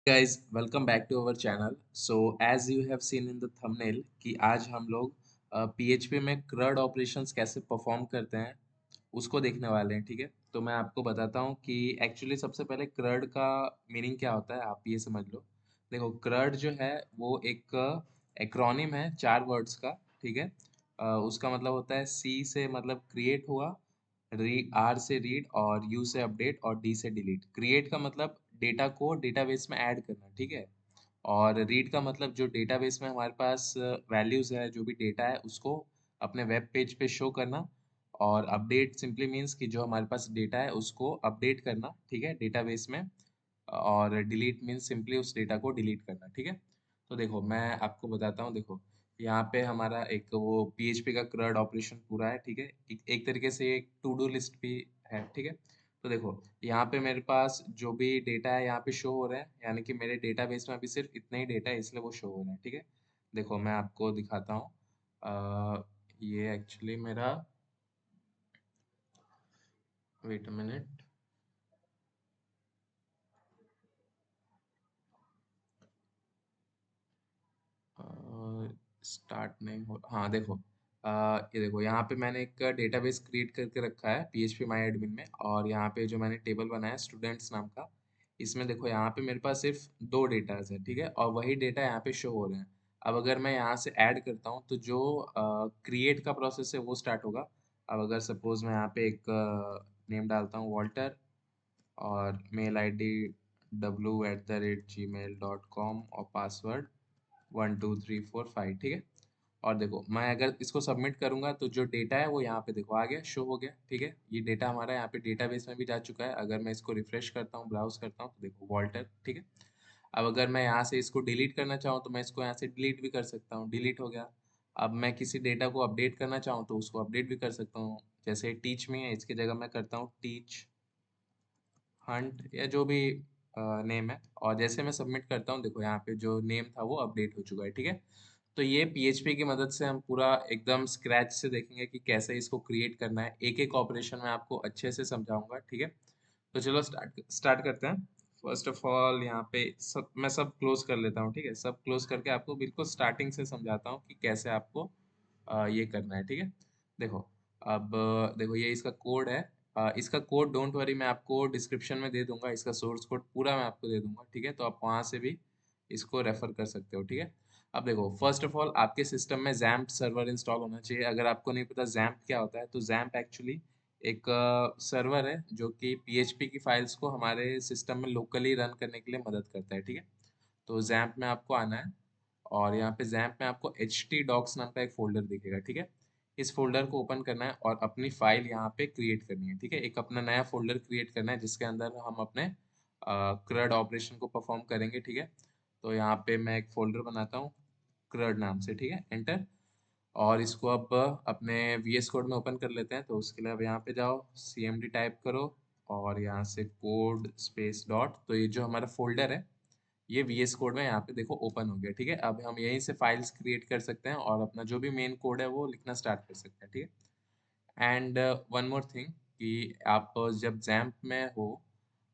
guys, welcome back to our channel. So as you have seen in the thumbnail कि आज हम लोग PHP में CRUD ऑपरेशंस कैसे परफॉर्म करते हैं उसको देखने वाले हैं। ठीक है, तो मैं आपको बताता हूँ कि एक्चुअली सबसे पहले CRUD का मीनिंग क्या होता है, आप ये समझ लो। देखो, CRUD जो है वो एक एक्रोनिम है 4 वर्ड्स का। ठीक है, उसका मतलब होता है C से मतलब क्रिएट हुआ, आर से रीड और यू से अपडेट और डी से डिलीट। क्रिएट का मतलब डेटा को डेटाबेस में ऐड करना। ठीक है, और रीड का मतलब जो डेटाबेस में हमारे पास वैल्यूज है, जो भी डेटा है उसको अपने वेब पेज पे शो करना। और अपडेट सिंपली मीन्स कि जो हमारे पास डेटा है उसको अपडेट करना, ठीक है, डेटाबेस में। और डिलीट मीन्स सिंपली उस डेटा को डिलीट करना। ठीक है, तो देखो मैं आपको बताता हूँ। देखो, यहाँ पे हमारा एक वो पीएचपी का क्रड ऑपरेशन पूरा है। ठीक है, एक तरीके से एक टू डू लिस्ट भी है। ठीक है, तो देखो यहाँ पे मेरे पास जो भी डेटा है यहाँ पे शो हो रहा है, यानी कि मेरे डेटाबेस में अभी सिर्फ इतना ही डेटा है, इसलिए वो शो हो रहा है। ठीक है, देखो मैं आपको दिखाता हूँ। ये एक्चुअली मेरा, वेट अ मिनट, स्टार्ट नहीं हो, हाँ देखो, ये देखो यहाँ पे मैंने एक डेटाबेस क्रिएट करके रखा है पीएचपी माई एडमिन में। और यहाँ पे जो मैंने टेबल बनाया स्टूडेंट्स नाम का, इसमें देखो यहाँ पे मेरे पास सिर्फ 2 डेटाज है। ठीक है, और वही डेटा यहाँ पे शो हो रहे हैं। अब अगर मैं यहाँ से ऐड करता हूँ तो जो क्रिएट का प्रोसेस है वो स्टार्ट होगा। अब अगर सपोज मैं यहाँ पे एक नेम डालता हूँ वॉल्टर, और मेल आईडी w@gmail.com और पासवर्ड 1 2 3 4 5। ठीक है, और देखो मैं अगर इसको सबमिट करूंगा तो जो डेटा है वो यहाँ पे देखो आ गया, शो हो गया। ठीक है, ये डेटा हमारा यहाँ पे डेटाबेस में भी जा चुका है। अगर मैं इसको रिफ्रेश करता हूँ, ब्राउज करता हूँ, तो देखो वॉल्टर। ठीक है, अब अगर मैं यहाँ से इसको डिलीट करना चाहूँ तो मैं इसको यहाँ से डिलीट भी कर सकता हूँ, डिलीट हो गया। अब मैं किसी डेटा को अपडेट करना चाहूँ तो उसको अपडेट भी कर सकता हूँ। जैसे टीच में है, इसकी जगह मैं करता हूँ टीच हंट या जो भी नेम है। और जैसे मैं सबमिट करता हूँ, देखो यहाँ पे जो नेम था वो अपडेट हो चुका है। ठीक है, तो ये पीएचपी की मदद से हम पूरा एकदम स्क्रैच से देखेंगे कि कैसे इसको क्रिएट करना है। एक एक ऑपरेशन में आपको अच्छे से समझाऊंगा। ठीक है, तो चलो स्टार्ट स्टार्ट करते हैं। फर्स्ट ऑफ ऑल यहाँ पे सब क्लोज कर लेता हूँ। ठीक है, सब क्लोज करके आपको बिल्कुल स्टार्टिंग से समझाता हूँ कि कैसे आपको ये करना है। ठीक है, देखो, अब देखो ये इसका कोड है। इसका कोड डोंट वरी, मैं आपको डिस्क्रिप्शन में दे दूंगा, इसका सोर्स कोड पूरा मैं आपको दे दूंगा। ठीक है, तो आप वहाँ से भी इसको रेफर कर सकते हो। ठीक है, अब देखो फर्स्ट ऑफ ऑल आपके सिस्टम में जैम्प सर्वर इंस्टॉल होना चाहिए। अगर आपको नहीं पता जैम्प क्या होता है, तो जैम्प एक्चुअली एक सर्वर है जो कि पीएचपी की फाइल्स को हमारे सिस्टम में लोकली रन करने के लिए मदद करता है। ठीक है, तो जैम्प में आपको आना है, और यहाँ पे जैम्प में आपको एच टी डॉक्स नाम का एक फोल्डर दिखेगा। ठीक है, इस फोल्डर को ओपन करना है और अपनी फाइल यहाँ पे क्रिएट करनी है। ठीक है, एक अपना नया फोल्डर क्रिएट करना है जिसके अंदर हम अपने क्रड ऑपरेशन को परफॉर्म करेंगे। ठीक है, तो यहाँ पे मैं एक फोल्डर बनाता हूँ क्रड नाम से। ठीक है, एंटर। और इसको अब अपने VS कोड में ओपन कर लेते हैं। तो उसके लिए अब यहाँ पे जाओ, CMD टाइप करो, और यहाँ से कोड स्पेस डॉट, तो ये जो हमारा फोल्डर है ये VS कोड में यहाँ पे देखो ओपन हो गया। ठीक है, अब हम यहीं से फाइल्स क्रिएट कर सकते हैं और अपना जो भी मेन कोड है वो लिखना स्टार्ट कर सकते हैं। ठीक है, एंड वन मोर थिंग कि आप जब जैम्प में हो,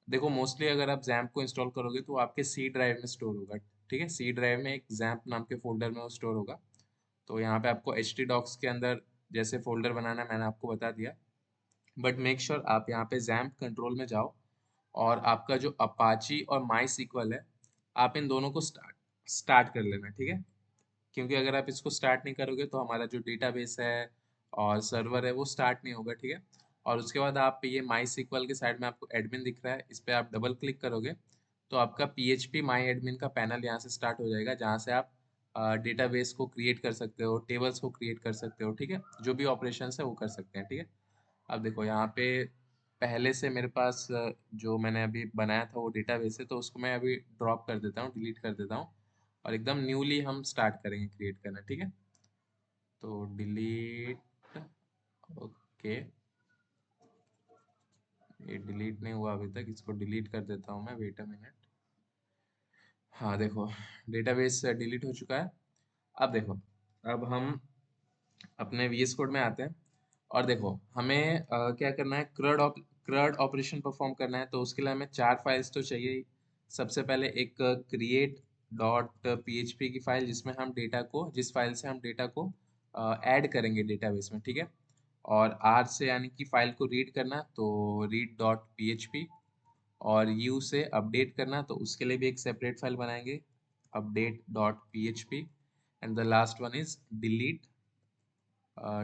देखो मोस्टली अगर आप जैम्प को इंस्टॉल करोगे तो आपके सी ड्राइव में स्टोर होगा। ठीक है, सी ड्राइव में एक जैम्प नाम के फोल्डर में वो स्टोर होगा। तो यहाँ पे आपको एच टी डॉक्स के अंदर जैसे फोल्डर बनाना है मैंने आपको बता दिया। बट मेक श्योर आप यहाँ पे जैम्प कंट्रोल में जाओ, और आपका जो अपाची और माई सीक्वल है, आप इन दोनों को स्टार्ट स्टार्ट कर लेना। ठीक है, क्योंकि अगर आप इसको स्टार्ट नहीं करोगे तो हमारा जो डेटाबेस है और सर्वर है वो स्टार्ट नहीं होगा। ठीक है, और उसके बाद आप ये माई सीक्वल के साइड में आपको एडमिन दिख रहा है, इस पर आप डबल क्लिक करोगे तो आपका PHP माई एडमिन का पैनल यहाँ से स्टार्ट हो जाएगा, जहाँ से आप डेटाबेस को क्रिएट कर सकते हो, टेबल्स को क्रिएट कर सकते हो। ठीक है, जो भी ऑपरेशन है वो कर सकते हैं। ठीक है, अब देखो यहाँ पे पहले से मेरे पास जो मैंने अभी बनाया था वो डेटाबेस है, तो उसको मैं अभी ड्रॉप कर देता हूँ, डिलीट कर देता हूँ, और एकदम न्यूली हम स्टार्ट करेंगे क्रिएट करना। ठीक है, तो डिलीट, ओके, ये डिलीट नहीं हुआ अभी तक, इसको डिलीट कर देता हूँ मैं, वेट अ मिनट। हाँ देखो, डेटाबेस डिलीट हो चुका है। अब देखो, अब हम अपने VS कोड में आते हैं, और देखो हमें क्या करना है, क्रड ऑपरेशन परफॉर्म करना है, तो उसके लिए हमें 4 फाइल्स तो चाहिए ही। सबसे पहले एक क्रिएट डॉट php की फाइल जिसमें हम डेटा को, जिस फाइल से हम डेटा को ऐड करेंगे डेटाबेस में, ठीक है। और आर से यानी कि फाइल को रीड करना, तो रीड डॉट php। और यू से अपडेट करना, तो उसके लिए भी एक सेपरेट फाइल बनाएंगे, update dot php। And the last one is delete,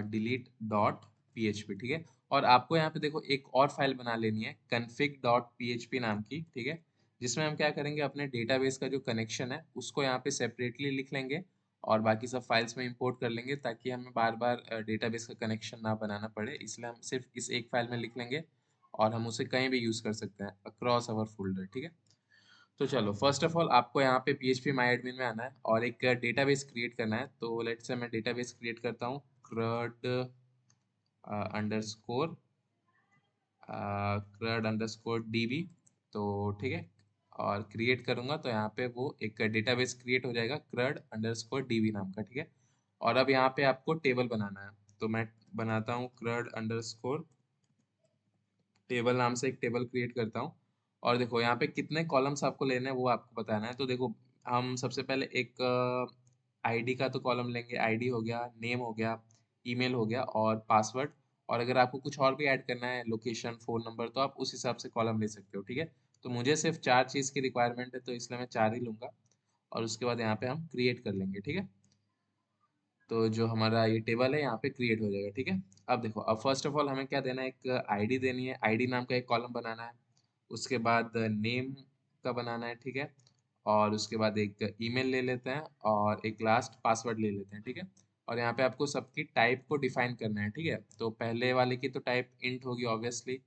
delete dot php, ठीक है। और आपको यहाँ पे देखो एक और फाइल बना लेनी है config डॉट php नाम की, ठीक है, जिसमें हम क्या करेंगे, अपने डेटाबेस का जो कनेक्शन है उसको यहाँ पे सेपरेटली लिख लेंगे और बाकी सब फाइल्स में इंपोर्ट कर लेंगे, ताकि हमें बार बार डेटाबेस का कनेक्शन ना बनाना पड़े। इसलिए हम सिर्फ इस एक फाइल में लिख लेंगे और हम उसे कहीं भी यूज़ कर सकते हैं अक्रॉस आवर फोल्डर, ठीक है। तो चलो, फर्स्ट ऑफ ऑल आपको यहाँ पे PHP माई एडमिन में आना है और एक डेटाबेस क्रिएट करना है। तो लेट्स से मैं डेटाबेस क्रिएट करता हूँ, crud underscore crud underscore db। तो ठीक है, और क्रिएट करूँगा तो यहाँ पे वो एक डेटाबेस क्रिएट हो जाएगा crud अंडरस्कोर db नाम का, ठीक है। और अब यहाँ पे आपको टेबल बनाना है, तो मैं बनाता हूँ crud अंडरस्कोर टेबल नाम से एक टेबल क्रिएट करता हूँ। और देखो यहाँ पे कितने कॉलम्स आपको लेने हैं वो आपको बताना है। तो देखो, हम सबसे पहले एक आईडी का तो कॉलम लेंगे, आईडी हो गया, नेम हो गया, ईमेल हो गया और पासवर्ड। और अगर आपको कुछ और भी ऐड करना है, लोकेशन, फ़ोन नंबर, तो आप उस हिसाब से कॉलम ले सकते हो, ठीक है। तो मुझे सिर्फ 4 चीज़ की रिक्वायरमेंट है, तो इसलिए मैं 4 ही लूँगा और उसके बाद यहाँ पे हम क्रिएट कर लेंगे, ठीक है। तो जो हमारा ये टेबल है यहाँ पे क्रिएट हो जाएगा, ठीक है। अब देखो, अब फर्स्ट ऑफ ऑल हमें क्या देना है, एक आईडी देनी है, आईडी नाम का एक कॉलम बनाना है। उसके बाद नेम का बनाना है, ठीक है। और उसके बाद एक ईमेल ले लेते हैं और एक लास्ट पासवर्ड ले लेते हैं, ठीक है। और यहाँ पे आपको सबकी टाइप को डिफाइन करना है, ठीक है। तो पहले वाले की तो टाइप इंट होगी ऑब्वियसली,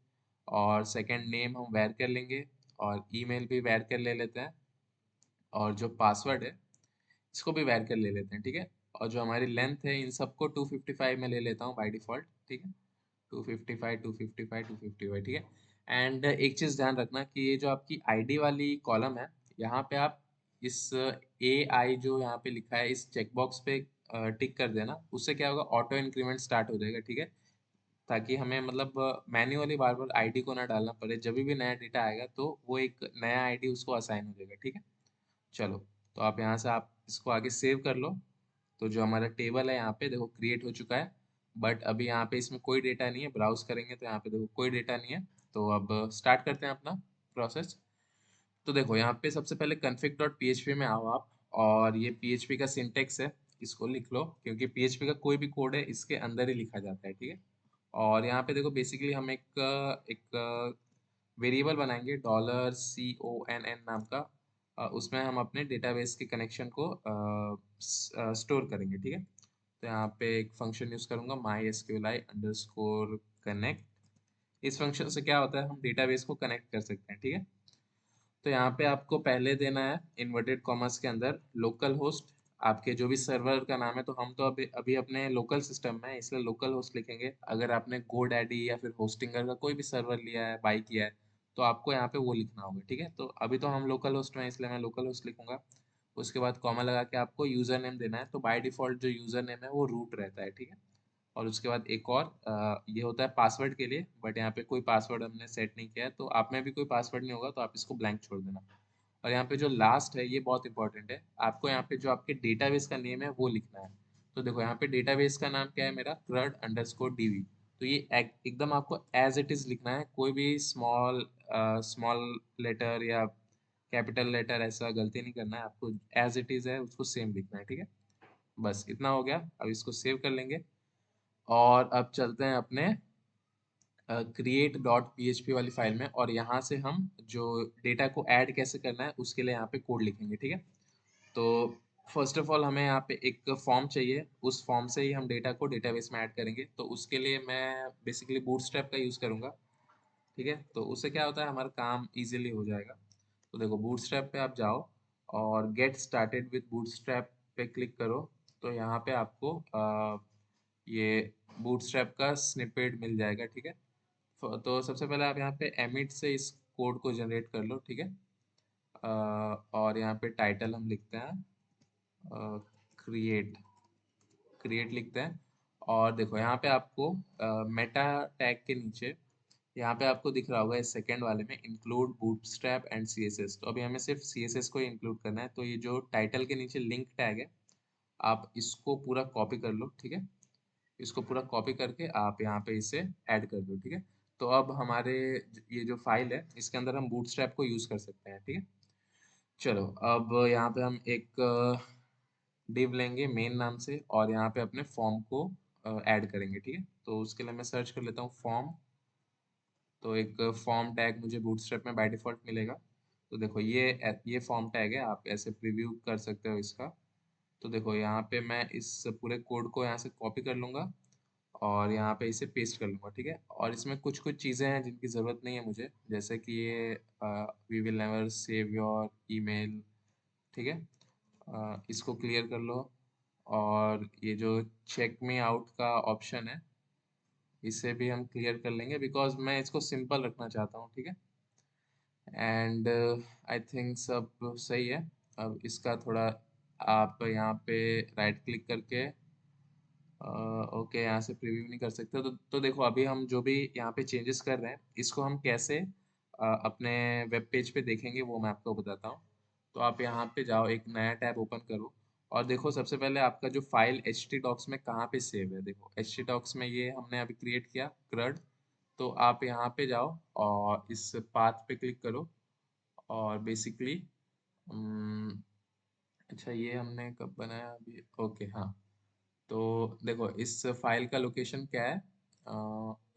और सेकंड नेम हम वैर कर लेंगे और ईमेल भी वैर कर ले लेते हैं, और जो पासवर्ड है इसको भी वैर कर ले लेते हैं, ठीक है। और जो हमारी लेंथ है इन सबको 255 में ले लेता हूँ बाय डिफ़ॉल्ट, ठीक है। 255, 255, 255, ठीक है। एंड एक चीज़ ध्यान रखना कि ये जो आपकी आईडी वाली कॉलम है, यहाँ पे आप इस ए आई जो यहाँ पे लिखा है इस चेकबॉक्स पे टिक कर देना। उससे क्या होगा, ऑटो इंक्रीमेंट स्टार्ट हो जाएगा, ठीक है। ताकि हमें मतलब मैन्युअली बार बार आईडी को ना डालना पड़े, जब भी नया डेटा आएगा तो वो एक नया आईडी उसको असाइन हो जाएगा, ठीक है। चलो, तो आप यहाँ से आप इसको आगे सेव कर लो। तो जो हमारा टेबल है यहाँ पे देखो क्रिएट हो चुका है, बट अभी यहाँ पे इसमें कोई डेटा नहीं है। ब्राउज करेंगे तो यहाँ पे देखो कोई डेटा नहीं है। तो अब स्टार्ट करते हैं अपना प्रोसेस। तो देखो यहाँ पे सबसे पहले config.php में आओ आप, और ये PHP का सिंटेक्स है, इसको लिख लो, क्योंकि PHP का कोई भी कोड है इसके अंदर ही लिखा जाता है, ठीक है। और यहाँ पे देखो बेसिकली हम एक वेरिएबल बनाएंगे $CONN नाम का। उसमें हम अपने डेटाबेस के कनेक्शन को स्टोर करेंगे, ठीक है। तो यहाँ पे एक फंक्शन यूज़ करूँगा, mysqli अंडरस्कोर कनेक्ट। इस फंक्शन से क्या होता है, हम डेटाबेस को कनेक्ट कर सकते हैं, ठीक है। तो यहाँ पे आपको पहले देना है इन्वर्टेड कॉमर्स के अंदर लोकल होस्ट, आपके जो भी सर्वर का नाम है। तो हम तो अभी अभी अपने लोकल सिस्टम में है, इसलिए लोकल होस्ट लिखेंगे। अगर आपने GoDaddy या फिर होस्टिंगर का कोई भी सर्वर लिया है, बाई किया है, तो आपको यहाँ पे वो लिखना होगा, ठीक है। तो अभी तो हम लोकल होस्ट में हैं, इसलिए मैं लोकल होस्ट लिखूंगा। उसके बाद कॉमा लगा के आपको यूज़र नेम देना है। तो बाय डिफ़ॉल्ट जो यूज़र नेम है वो रूट रहता है, ठीक है। और उसके बाद एक और ये होता है पासवर्ड के लिए, बट यहाँ पे कोई पासवर्ड हमने सेट नहीं किया है, तो आप में भी कोई पासवर्ड नहीं होगा, तो आप इसको ब्लैंक छोड़ देना। और यहाँ पे जो लास्ट है ये बहुत इंपॉर्टेंट है, आपको यहाँ पे जो आपके डेटाबेस का नेम है वो लिखना है। तो देखो यहाँ पे डेटाबेस का नाम क्या है मेरा, crud अंडरस्कोर db। तो ये एकदम आपको एज इट इज लिखना है, कोई भी स्मॉल स्मॉल लेटर या कैपिटल लेटर ऐसा गलती नहीं करना है आपको। एज इट इज है उसको सेम लिखना है, ठीक है। बस इतना हो गया, अब इसको सेव कर लेंगे। और अब चलते हैं अपने क्रिएट डॉट php वाली फाइल में, और यहाँ से हम जो डेटा को ऐड कैसे करना है उसके लिए यहाँ पे कोड लिखेंगे, ठीक है। तो फर्स्ट ऑफ ऑल हमें यहाँ पे एक फॉर्म चाहिए, उस फॉर्म से ही हम डेटा को डेटाबेस में ऐड करेंगे। तो उसके लिए मैं बेसिकली बूटस्ट्रैप का यूज़ करूँगा, ठीक है। तो उससे क्या होता है, हमारा काम इजीली हो जाएगा। तो देखो, बूटस्ट्रैप पे आप जाओ और गेट स्टार्टेड विद बूटस्ट्रैप पे क्लिक करो। तो यहाँ पे आपको ये बूटस्ट्रैप का स्निपेट मिल जाएगा, ठीक है। तो सबसे पहले आप यहाँ पे एमिट से इस कोड को जनरेट कर लो, ठीक है। और यहाँ पे टाइटल हम लिखते हैं क्रिएट, क्रिएट लिखते हैं। और देखो यहाँ पे आपको मेटा टैग के नीचे यहाँ पे आपको दिख रहा होगा इस सेकंड वाले में इंक्लूड बूटस्ट्रैप एंड सीएसएस। तो अभी हमें सिर्फ सीएसएस को ही इंक्लूड करना है। तो ये जो टाइटल के नीचे लिंक टैग है, आप इसको पूरा कॉपी कर लो, ठीक है। इसको पूरा कॉपी करके आप यहाँ पे इसे ऐड कर दो, ठीक है। तो अब हमारे ये जो फाइल है इसके अंदर हम बूटस्ट्रैप को यूज कर सकते हैं, ठीक है। चलो अब यहाँ पे हम एक डिव लेंगे मेन नाम से और यहाँ पे अपने फॉर्म को ऐड करेंगे, ठीक है। तो उसके लिए मैं सर्च कर लेता हूँ फॉर्म। तो एक फॉर्म टैग मुझे बूटस्ट्रैप में बाय डिफॉल्ट मिलेगा। तो देखो ये फॉर्म टैग है, आप ऐसे प्रीव्यू कर सकते हो इसका। तो देखो यहाँ पे मैं इस पूरे कोड को यहाँ से कॉपी कर लूँगा और यहाँ पे इसे पेस्ट कर लूँगा, ठीक है। और इसमें कुछ कुछ चीज़ें हैं जिनकी ज़रूरत नहीं है मुझे, जैसे कि ये we will never save your email, ठीक है। इसको क्लियर कर लो। और ये जो चेक मी आउट का ऑप्शन है इसे भी हम क्लियर कर लेंगे बिकॉज मैं इसको सिंपल रखना चाहता हूँ, ठीक है। एंड आई थिंक सब सही है। अब इसका थोड़ा आप यहाँ पे राइट क्लिक करके ओके यहाँ से प्रीव्यू नहीं कर सकते। तो देखो अभी हम जो भी यहाँ पे चेंजेस कर रहे हैं इसको हम कैसे अपने वेब पेज पे देखेंगे वो मैं आपको बताता हूँ। तो आप यहाँ पे जाओ, एक नया टैब ओपन करो और देखो सबसे पहले आपका जो फाइल एच टी डॉक्स में कहाँ पे सेव है। देखो एच टी डॉक्स में ये हमने अभी क्रिएट किया क्रड। तो आप यहाँ पे जाओ और इस पाथ पे क्लिक करो और बेसिकली अच्छा ये हमने कब बनाया अभी, ओके हाँ। तो देखो इस फाइल का लोकेशन क्या है।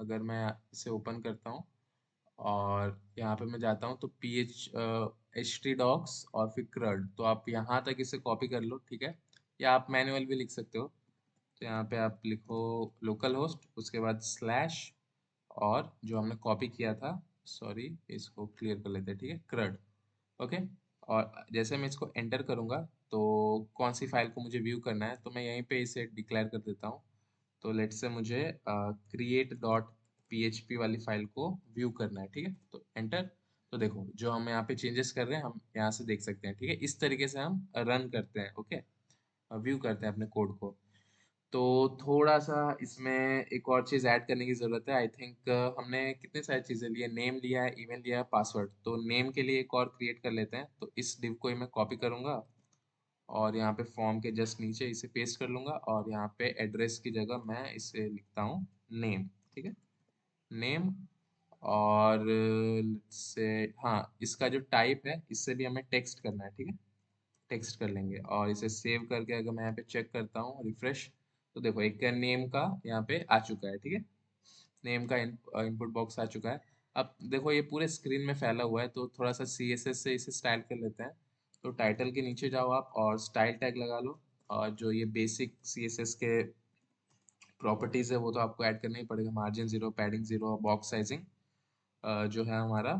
अगर मैं इसे ओपन करता हूँ और यहाँ पे मैं जाता हूँ तो एच टी डॉक्स और फिर क्रड, तो आप यहाँ तक इसे कॉपी कर लो, ठीक है। या आप मैनुअल भी लिख सकते हो। तो यहाँ पे आप लिखो लोकल होस्ट, उसके बाद स्लैश और जो हमने कॉपी किया था, सॉरी इसको क्लियर कर लेते हैं, ठीक है, क्रड। ओके। और जैसे मैं इसको एंटर करूँगा तो कौन सी फाइल को मुझे व्यू करना है तो मैं यहीं पे इसे डिक्लेयर कर देता हूँ। तो लेट से मुझे क्रिएट डॉट पीएचपी वाली फाइल को व्यू करना है, ठीक है। तो एंटर। तो देखो जो हम यहाँ पे चेंजेस कर रहे हैं हम यहाँ से देख सकते हैं, ठीक है। इस तरीके से हम रन करते हैं, ओके, व्यू करते हैं अपने कोड को। तो थोड़ा सा इसमें एक और चीज़ ऐड करने की ज़रूरत है। आई थिंक हमने कितनी सारी चीज़ें ली है, नेम लिया है, ईमेल लिया है, पासवर्ड। तो नेम के लिए एक और क्रिएट कर लेते हैं। तो इस डिव को ही मैं कॉपी करूँगा और यहाँ पे फॉर्म के जस्ट नीचे इसे पेस्ट कर लूँगा और यहाँ पे एड्रेस की जगह मैं इसे लिखता हूँ नेम, ठीक है, नेम। और से हाँ इसका जो टाइप है इससे भी हमें टेक्स्ट करना है, ठीक है। टेक्स्ट कर लेंगे और इसे सेव करके अगर मैं यहाँ पे चेक करता हूँ रिफ्रेश, तो देखो एक नेम का यहाँ पे आ चुका है, ठीक है। नेम का इनपुट बॉक्स आ चुका है। अब देखो ये पूरे स्क्रीन में फैला हुआ है तो थोड़ा सा CSS से इसे स्टाइल कर लेते हैं। तो टाइटल के नीचे जाओ आप और स्टाइल टैग लगा लो। और जो ये बेसिक CSS के प्रॉपर्टीज़ है वो तो आपको ऐड करना ही पड़ेगा, margin zero, padding zero, box sizing जो है हमारा।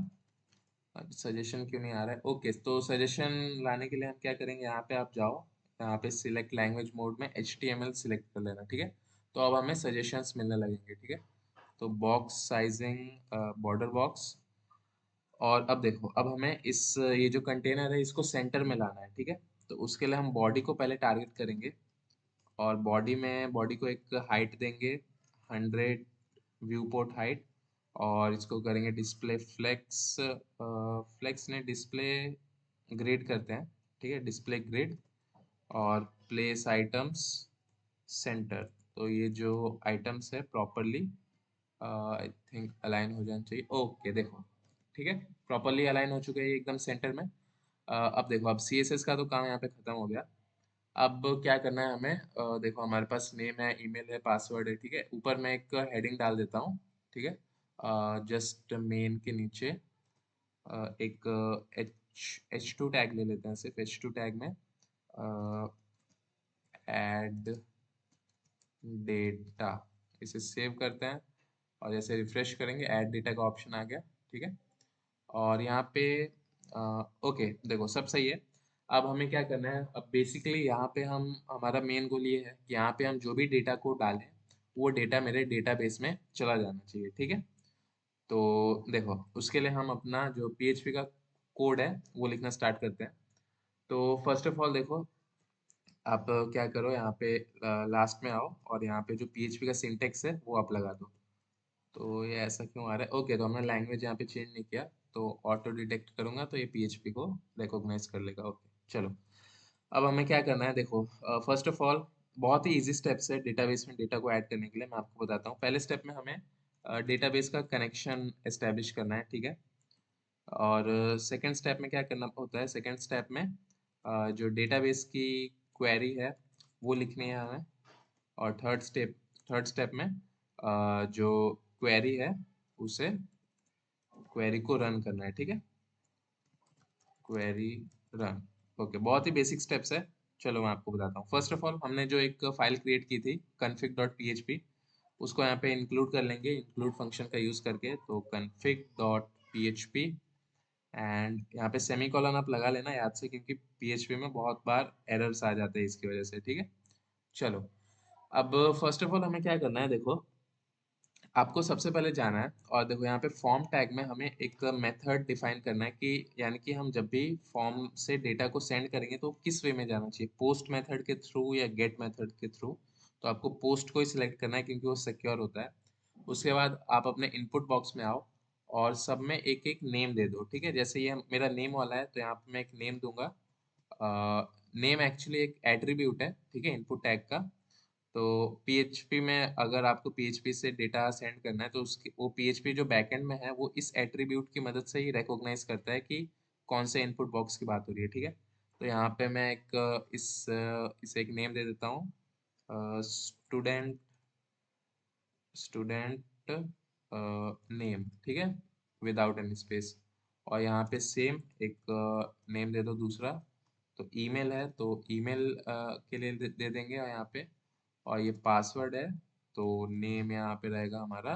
सजेशन क्यों नहीं आ रहा है, ओके। तो सजेशन लाने के लिए हम क्या करेंगे, यहाँ पे आप जाओ, यहाँ पे सिलेक्ट लैंग्वेज मोड में HTML सिलेक्ट कर लेना, ठीक है। तो अब हमें सजेशंस मिलने लगेंगे, ठीक है। तो बॉक्स साइजिंग, बॉर्डर बॉक्स। और अब देखो अब हमें इस ये जो कंटेनर है इसको सेंटर में लाना है, ठीक है। तो उसके लिए हम बॉडी को पहले टारगेट करेंगे और बॉडी को एक हाइट देंगे 100 व्यू पोर्ट हाइट। और इसको करेंगे डिस्प्ले फ्लेक्स, फ्लेक्स ने डिस्प्ले ग्रिड करते हैं, ठीक है, डिस्प्ले ग्रिड। और प्लेस आइटम्स सेंटर। तो ये जो आइटम्स है प्रॉपरली आई थिंक अलाइन हो जाना चाहिए, ओके देखो, ठीक है, प्रॉपरली अलाइन हो चुके हैं ये एकदम सेंटर में। अब देखो अब CSS का तो काम यहाँ पे खत्म हो गया। अब क्या करना है हमें, देखो हमारे पास नेम है, ईमेल है, पासवर्ड है, ठीक है। ऊपर मैं एक हेडिंग डाल देता हूँ, ठीक है। जस्ट मेन के नीचे एक H2 टैग ले लेते हैं, सिर्फ H2 टैग में ऐड डेटा, इसे सेव करते हैं और जैसे रिफ्रेश करेंगे ऐड डेटा का ऑप्शन आ गया, ठीक है। और यहाँ पे ओके देखो सब सही है। अब हमें क्या करना है, अब बेसिकली यहाँ पे हम हमारा मेन गोल ये है कि यहाँ पे हम जो भी डेटा को डालें वो डेटा मेरे डेटाबेस में चला जाना चाहिए, ठीक है। तो देखो उसके लिए हम अपना जो PHP का कोड है वो लिखना स्टार्ट करते हैं। तो फर्स्ट ऑफ ऑल देखो आप क्या करो, यहाँ पे लास्ट में आओ और यहाँ पे जो PHP का सिंटेक्स है वो आप लगा दो। तो ये ऐसा क्यों आ रहा है? ओके, तो हमने लैंग्वेज यहाँ पे चेंज नहीं किया, तो ऑटो डिटेक्ट करूंगा तो ये पीएचपी को रिकॉग्नाइज कर लेगा। ओके, चलो। अब हमें क्या करना है, देखो, फर्स्ट ऑफ ऑल बहुत ही इजी स्टेप्स है डेटाबेस में डेटा को ऐड करने के लिए। मैं आपको बताता हूँ। पहले स्टेप में हमें डेटाबेस का कनेक्शन एस्टेब्लिश करना है, ठीक है। और सेकंड स्टेप में क्या करना होता है, सेकंड स्टेप में जो डेटाबेस की क्वेरी है वो लिखनी है हमें। और थर्ड स्टेप में जो क्वेरी है उसे क्वेरी को रन करना है, ठीक है। Query run. ओके, बहुत ही बेसिक स्टेप्स है। चलो मैं आपको बताता हूँ। फर्स्ट ऑफ ऑल हमने जो एक फाइल क्रिएट की थी config.php, उसको यहाँ पे इंक्लूड कर लेंगे इंक्लूड फंक्शन का यूज करके। तो config.php एंड यहाँ पे सेमी कॉलन आप लगा लेना याद से, क्योंकि पीएचपी में बहुत बार एरर्स आ जाते हैं इसकी वजह से, ठीक है। चलो, अब फर्स्ट ऑफ ऑल हमें क्या करना है, देखो, आपको सबसे पहले जाना है और देखो यहाँ पे फॉर्म टैग में हमें एक मेथड डिफाइन करना है कि यानी कि हम जब भी फॉर्म से डेटा को सेंड करेंगे तो किस वे में जाना चाहिए, पोस्ट मेथड के थ्रू या गेट मेथड के थ्रू। तो आपको पोस्ट को ही सिलेक्ट करना है क्योंकि वो सिक्योर होता है। उसके बाद आप अपने इनपुट बॉक्स में आओ और सब में एक एक नेम दे दो, ठीक है। जैसे ये मेरा नेम वाला है तो यहाँ पे मैं एक नेम दूंगा। नेम एक्चुअली एक एट्रीब्यूट है, ठीक है, इनपुट टैग का। तो पीएचपी में अगर आपको पीएचपी से डेटा सेंड करना है तो उसकी वो पीएचपी जो बैकएंड में है वो इस एट्रीब्यूट की मदद से ही रिकॉग्नाइज करता है कि कौन से इनपुट बॉक्स की बात हो रही है, ठीक है। तो यहाँ पे मैं इसे एक नेम दे देता हूँ, स्टूडेंट स्टूडेंट नेम, ठीक है, विदाउट एनी स्पेस। और यहाँ पे सेम एक नेम दे दो दूसरा। तो ईमेल है तो ईमेल के लिए दे देंगे और यहाँ पे। और ये पासवर्ड है तो नेम यहाँ पे रहेगा हमारा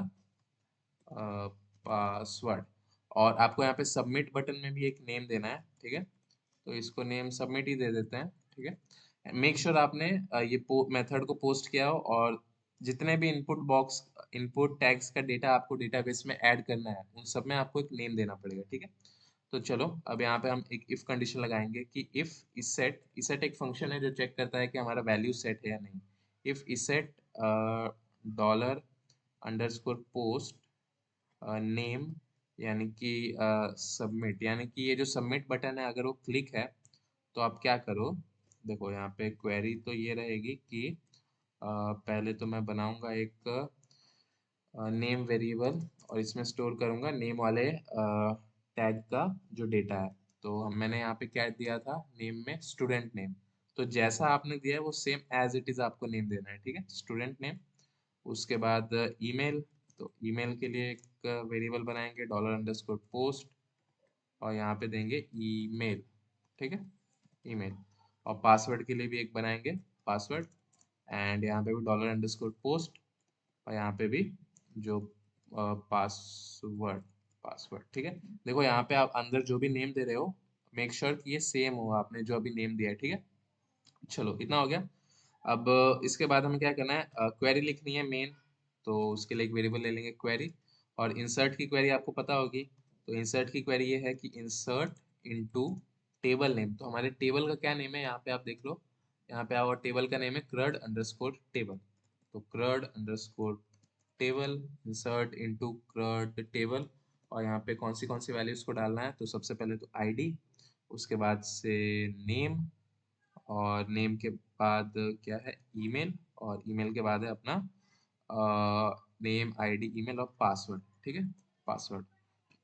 पासवर्ड। और आपको यहाँ पे सबमिट बटन में भी एक नेम देना है, ठीक है। तो इसको नेम सबमिट ही दे देते हैं, ठीक है। मेक श्योर आपने ये मेथड को पोस्ट किया हो और जितने भी इनपुट टैग्स का डेटा आपको डेटाबेस में ऐड करना है उन सब में आपको एक नेम देना पड़ेगा, ठीक है। तो चलो, अब यहाँ पे हम एक इफ कंडीशन लगाएंगे कि इफ इसेट एक फंक्शन है जो चेक करता है कि हमारा वैल्यू सेट है या नहीं। If isset dollar underscore post name, यानी कि सबमिट, यानी कि ये जो सबमिट बटन है अगर वो क्लिक है तो आप क्या करो, देखो यहाँ पे क्वेरी तो ये रहेगी कि पहले तो मैं बनाऊंगा एक नेम वेरिएबल और इसमें स्टोर करूंगा नेम वाले टैग का जो डेटा है। तो मैंने यहाँ पे क्या दिया था नेम में, स्टूडेंट नेम। तो जैसा आपने दिया है वो सेम एज इट इज आपको नेम देना है, ठीक है, स्टूडेंट नेम। उसके बाद ईमेल, तो ईमेल के लिए एक वेरिएबल बनाएंगे डॉलर अंडरस्कोर पोस्ट और यहाँ पे देंगे ईमेल, ठीक है, ईमेल। और पासवर्ड के लिए भी एक बनाएंगे पासवर्ड एंड यहाँ पे भी डॉलर अंडरस्कोर पोस्ट और यहाँ पे भी जो पासवर्ड पासवर्ड, ठीक है। देखो यहाँ पे आप अंदर जो भी नेम दे रहे हो मेक श्योर कि ये सेम हो आपने जो अभी नेम दिया है, ठीक है। चलो, इतना हो गया। अब इसके बाद हमें क्या करना है, क्वेरी लिखनी है मेन। तो उसके लिए एक वेरिएबल ले लेंगे क्वेरी। और इंसर्ट की क्वेरी आपको पता होगी। तो इंसर्ट की क्वेरी ये है कि इंसर्ट इनटू टेबल नेम। तो हमारे टेबल का क्या नेम है यहाँ पे आप देख लो। यहाँ पे और टेबल का नेम है क्रड अंडरस्कोर टेबल। तो crud underscore table insert into crud table. और यहाँ पे कौन सी वैल्यूज को डालना है, तो सबसे पहले तो आईडी, उसके बाद से नेम, और नेम के बाद क्या है ईमेल, और ईमेल के बाद है अपना नेम आईडी ईमेल और पासवर्ड, ठीक है, पासवर्ड।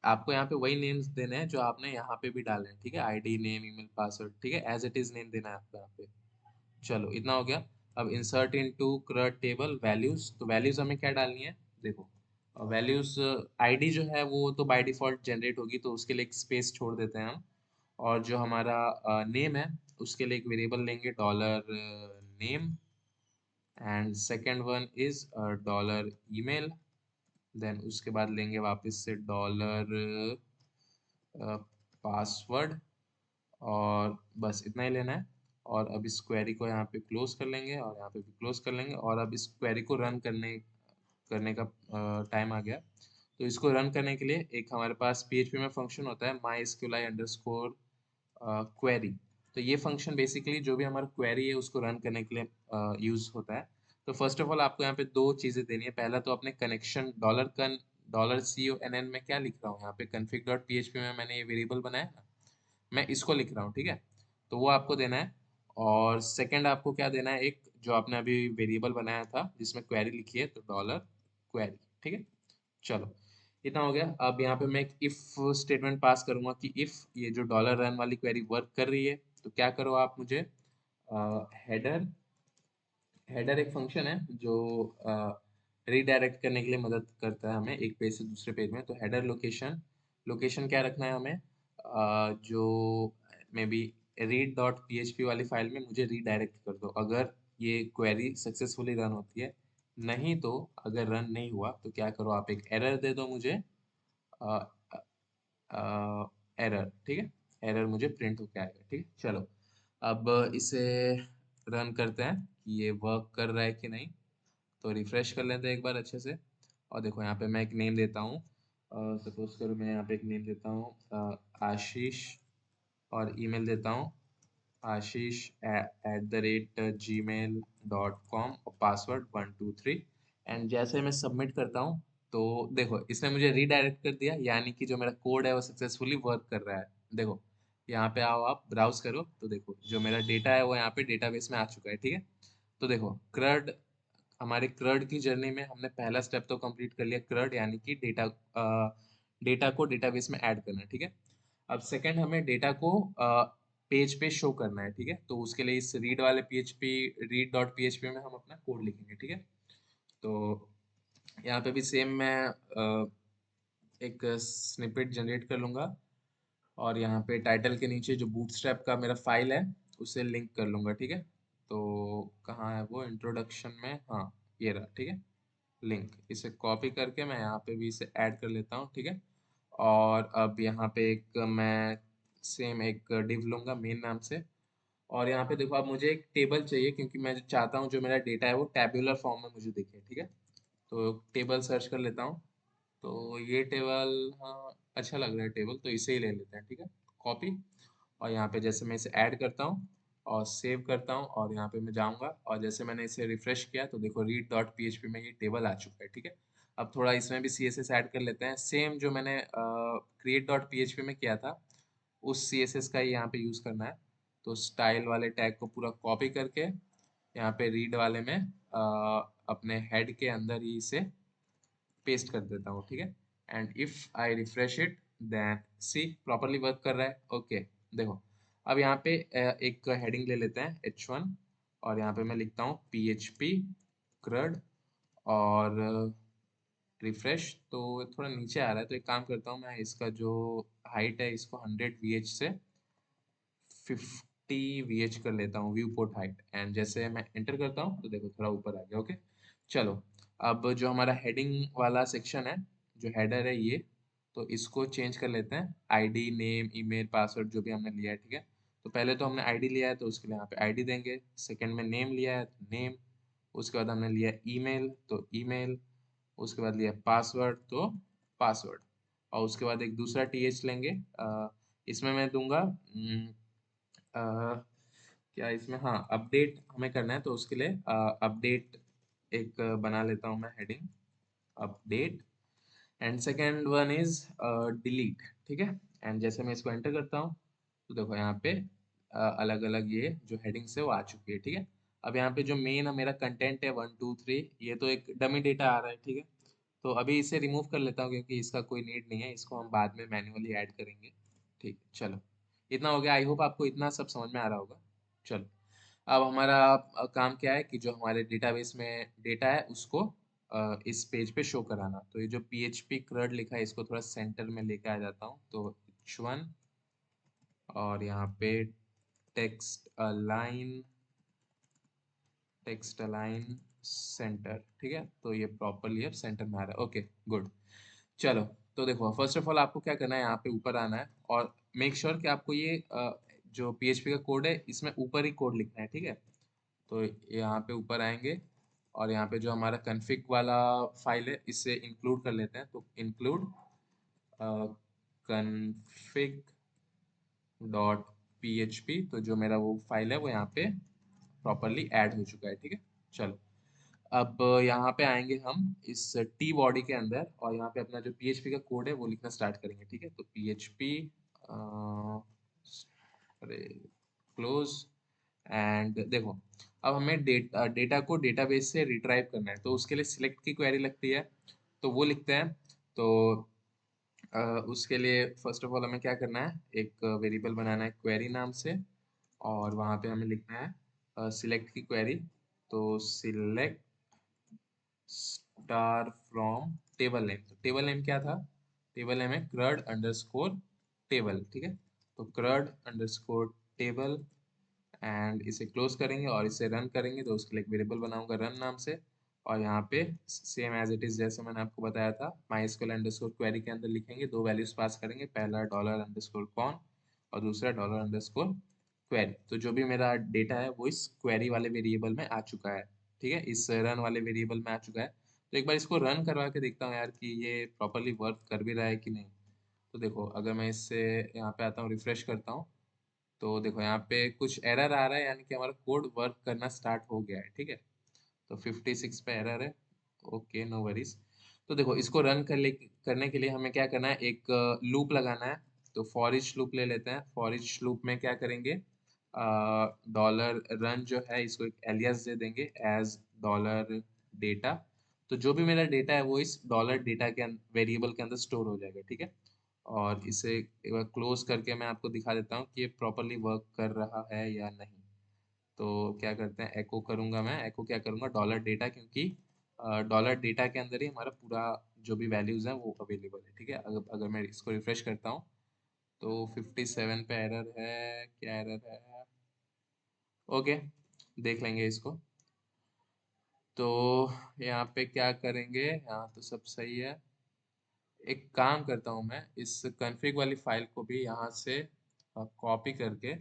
आपको यहाँ पे वही नेम्स देने हैं जो आपने यहाँ पे भी डाले हैं, ठीक है, आईडी नेम ईमेल पासवर्ड, ठीक है, एज इट इज नेम देना है आपको यहाँ पे। चलो, इतना हो गया। अब insert into crud table values. तो वैल्यूज हमें क्या डालनी है, देखो, वैल्यूज आईडी जो है वो तो बाय डिफॉल्ट जनरेट होगी तो उसके लिए एक स्पेस छोड़ देते हैं हम। और जो हमारा नेम है उसके लिए एक वेरिएबल लेंगे dollar name and second one is dollar email. Then उसके बाद लेंगे वापस से डॉलर पासवर्ड। और बस इतना ही लेना है। और अब इस क्वेरी को यहाँ पे क्लोज कर लेंगे और यहाँ पे भी क्लोज कर लेंगे। और अब इस क्वेरी को रन करने करने का टाइम आ गया। तो इसको रन करने के लिए एक हमारे पास पीएचपी में फंक्शन होता है mysqli अंडरस्कोर क्वेरी। तो ये फंक्शन बेसिकली जो भी हमारा क्वेरी है उसको रन करने के लिए यूज होता है। तो फर्स्ट ऑफ ऑल आपको यहाँ पे दो चीजें देनी है। पहला तो अपने कनेक्शन डॉलर $CONN में क्या लिख रहा हूँ यहाँ पे config.php में मैंने ये वेरिएबल बनाया ना, मैं इसको लिख रहा हूँ, ठीक है। तो वो आपको देना है। और सेकंड आपको क्या देना है, एक जो आपने अभी वेरिएबल बनाया था जिसमें क्वेरी लिखी है, तो $क्वेरी, ठीक है। चलो, इतना हो गया। अब यहाँ पे मैं एक इफ स्टेटमेंट पास करूंगा कि इफ ये जो $रन वाली क्वेरी वर्क कर रही है तो क्या करो आप मुझे हेडर हेडर एक फंक्शन है जो रीडायरेक्ट करने के लिए मदद करता है हमें एक पेज से दूसरे पेज में। तो हेडर लोकेशन लोकेशन क्या रखना है हमें, जो मे बी read.php वाली फाइल में मुझे रीडायरेक्ट कर दो अगर ये क्वेरी सक्सेसफुली रन होती है। नहीं तो अगर रन नहीं हुआ तो क्या करो आप एक एरर दे दो मुझे, एरर, ठीक है। एरर मुझे प्रिंट होके आएगा, ठीक है। चलो, अब इसे रन करते हैं कि ये वर्क कर रहा है कि नहीं। तो रिफ्रेश कर लेते हैं एक बार अच्छे से। और देखो यहाँ पे मैं एक नेम देता हूँ, सपोज करो मैं यहाँ पे एक नेम देता हूँ आशीष, और ईमेल देता हूँ ashish@gmail.com और पासवर्ड 123। एंड जैसे मैं सबमिट करता हूँ तो देखो इसने मुझे रीडायरेक्ट कर दिया, यानी कि जो मेरा कोड है वो सक्सेसफुली वर्क कर रहा है। देखो यहाँ पे आओ, आप ब्राउज करो तो देखो जो मेरा डेटा है वो यहाँ पे डेटाबेस में आ चुका है, ठीक है। तो देखो क्रड, हमारे क्रड की जर्नी में हमने पहला स्टेप तो कंप्लीट कर लिया, क्रड यानी कि डेटा को डेटाबेस में ऐड करना है, ठीक है। अब सेकंड हमें डेटा को पेज पे शो करना है, ठीक है। तो उसके लिए इस रीड वाले पीएचपी read.php में हम अपना कोड लिखेंगे, ठीक है। तो यहाँ पे भी सेम मैं एक स्निपेट जनरेट कर लूंगा और यहाँ पे टाइटल के नीचे जो बूटस्ट्रैप का मेरा फाइल है उसे लिंक कर लूंगा, ठीक है। तो कहाँ है वो, इंट्रोडक्शन में, हाँ ये रहा, ठीक है। लिंक इसे कॉपी करके मैं यहाँ पे भी इसे ऐड कर लेता हूँ, ठीक है। और अब यहाँ पे एक मैं सेम एक डिव लूंगा मेन नाम से। और यहाँ पे देखो अब मुझे एक टेबल चाहिए क्योंकि मैं चाहता हूँ जो मेरा डेटा है वो टैब्यूलर फॉर्म में मुझे दिखे, ठीक है। तो टेबल सर्च कर लेता हूँ। तो ये टेबल, हाँ अच्छा लग रहा है टेबल, तो इसे ही ले लेते हैं, ठीक है। कॉपी, और यहाँ पे जैसे मैं इसे ऐड करता हूँ और सेव करता हूँ और यहाँ पे मैं जाऊँगा और जैसे मैंने इसे रिफ्रेश किया तो देखो read.php में ये टेबल आ चुका है, ठीक है। अब थोड़ा इसमें भी CSS ऐड कर लेते हैं, सेम जो मैंने create.php में किया था उस CSS का ही यहाँ पे यूज़ करना है। तो स्टाइल वाले टैग को पूरा कॉपी करके यहाँ पे रीड वाले में अपने हेड के अंदर ही इसे पेस्ट कर देता हूँ, ठीक है। And if I refresh it then see properly work कर रहा है, ओके। देखो अब यहाँ पे एक हेडिंग ले लेते हैं H1 और यहाँ पे मैं लिखता हूँ PHP CRUD और रिफ्रेश। तो थोड़ा नीचे आ रहा है तो एक काम करता हूँ, मैं इसका जो हाइट है इसको 100 VH से 50 VH कर लेता हूँ, व्यू पोर्ट हाइट। एंड जैसे मैं एंटर करता हूँ तो देखो थोड़ा ऊपर आ गया, ओके। चलो, अब जो हमारा हेडिंग वाला सेक्शन है, जो हेडर है ये, तो इसको चेंज कर लेते हैं, आईडी नेम ईमेल पासवर्ड जो भी हमने लिया है, ठीक है। तो पहले तो हमने आईडी लिया है तो उसके लिए यहाँ पे आईडी देंगे। सेकंड में नेम लिया है तो नेम, उसके बाद हमने लिया ईमेल तो ईमेल, उसके बाद लिया पासवर्ड तो पासवर्ड, और उसके बाद एक दूसरा TH लेंगे। इसमें मैं दूंगा क्या इसमें, हाँ अपडेट हमें करना है तो उसके लिए अपडेट एक बना लेता हूँ मैं heading, update. And second one is delete, ठीक है। एंड जैसे मैं इसको एंटर करता हूँ तो देखो यहाँ पे अलग अलग ये जो हेडिंग्स है वो आ चुकी है, ठीक है। अब यहाँ पे जो मेन मेरा कंटेंट है 1 2 3, ये तो एक डमी डेटा आ रहा है, ठीक है। तो अभी इसे रिमूव कर लेता हूँ क्योंकि इसका कोई नीड नहीं है, इसको हम बाद में मैन्युअली ऐड करेंगे, ठीक है। चलो, इतना हो गया, आई होप आपको इतना सब समझ में आ रहा होगा। चलो, अब हमारा काम क्या है कि जो हमारे डेटाबेस में डेटा है उसको इस पेज पे शो कराना। तो ये जो PHP CRUD लिखा है इसको थोड़ा सेंटर में लेके आ जाता हूँ, तो H1 और यहाँ पे text align, text align centre, ठीक है। तो ये प्रॉपरली अब सेंटर में आ रहा है, ओके गुड। चलो, तो देखो फर्स्ट ऑफ ऑल आपको क्या करना है, यहाँ पे ऊपर आना है और मेक श्योर कि आपको ये जो PHP का कोड है इसमें ऊपर ही कोड लिखना है, ठीक है। तो यहाँ पे ऊपर आएंगे और यहाँ पे जो हमारा कन्फिग वाला फाइल है इसे इंक्लूड कर लेते हैं। तो इंक्लूड config डॉट PHP, तो जो मेरा वो फाइल है वो यहाँ पे प्रॉपरली ऐड हो चुका है, ठीक है। चलो, अब यहाँ पे आएंगे हम इस टी बॉडी के अंदर और यहाँ पे अपना जो पीएचपी का कोड है वो लिखना स्टार्ट करेंगे, ठीक है। तो पीएचपी अरे क्लोज एंड देखो, अब हमें डेटा को डेटाबेस से रिट्राइव करना है, तो उसके लिए सिलेक्ट की क्वेरी लगती है, तो वो लिखते हैं। तो अ, उसके लिए फर्स्ट ऑफ ऑल हमें क्या करना है, एक वेरिएबल बनाना है क्वेरी नाम से, और वहाँ पे हमें लिखना है सिलेक्ट की क्वेरी। तो select star from table name. तो टेबल नेम क्या था, टेबल नेम है क्रड अंडरस्कोर टेबल, ठीक है। तो क्रड अंडरस्कोर टेबल एंड इसे क्लोज करेंगे और इसे रन करेंगे, तो उसके लिए एक वेरिएबल बनाऊंगा रन नाम से, और यहाँ पे सेम एज इट इज जैसे मैंने आपको बताया था माई अंडरस्कोर क्वेरी के अंदर लिखेंगे, दो वैल्यूज पास करेंगे, पहला डॉलर अंडरस्कोर कॉन और दूसरा डॉलर अंडरस्कोर क्वेरी। तो जो भी मेरा डेटा है वो इस क्वेरी वाले वेरिएबल में आ चुका है, ठीक है, इस रन वाले वेरिएबल में आ चुका है। तो एक बार इसको रन करवा के देखता हूँ यार कि ये प्रॉपरली वर्क कर भी रहा है कि नहीं। तो देखो अगर मैं इससे यहाँ पे आता हूँ, रिफ्रेश करता हूँ, तो देखो यहाँ पे कुछ एरर आ रहा है, यानी कि हमारा कोड वर्क करना स्टार्ट हो गया है, ठीक है। तो 56 पे एरर है, ओके नो वरीज। तो देखो इसको रन करने के लिए हमें क्या करना है, एक लूप लगाना है। तो फॉर ईच लूप ले लेते हैं। फॉर ईच लूप में क्या करेंगे, डॉलर रन जो है इसको एक एलियास दे देंगे एज डॉलर डेटा। तो जो भी मेरा डेटा है वो इस डॉलर डेटा के वेरिएबल के अंदर स्टोर हो जाएगा, ठीक है। और इसे एक बार क्लोज करके मैं आपको दिखा देता हूँ कि ये प्रॉपरली वर्क कर रहा है या नहीं। तो क्या करते हैं, एको करूंगा मैं, एको क्या करूंगा, डॉलर डेटा, क्योंकि डॉलर डेटा के अंदर ही हमारा पूरा जो भी वैल्यूज हैं वो अवेलेबल है, ठीक है। अगर अगर मैं इसको रिफ्रेश करता हूँ तो 57 पे एरर है, क्या एरर है, ओके देख लेंगे इसको। तो यहाँ पे क्या करेंगे, यहाँ तो सब सही है। एक काम करता हूँ, मैं इस कॉन्फ़िग वाली फाइल को भी यहाँ से कॉपी करके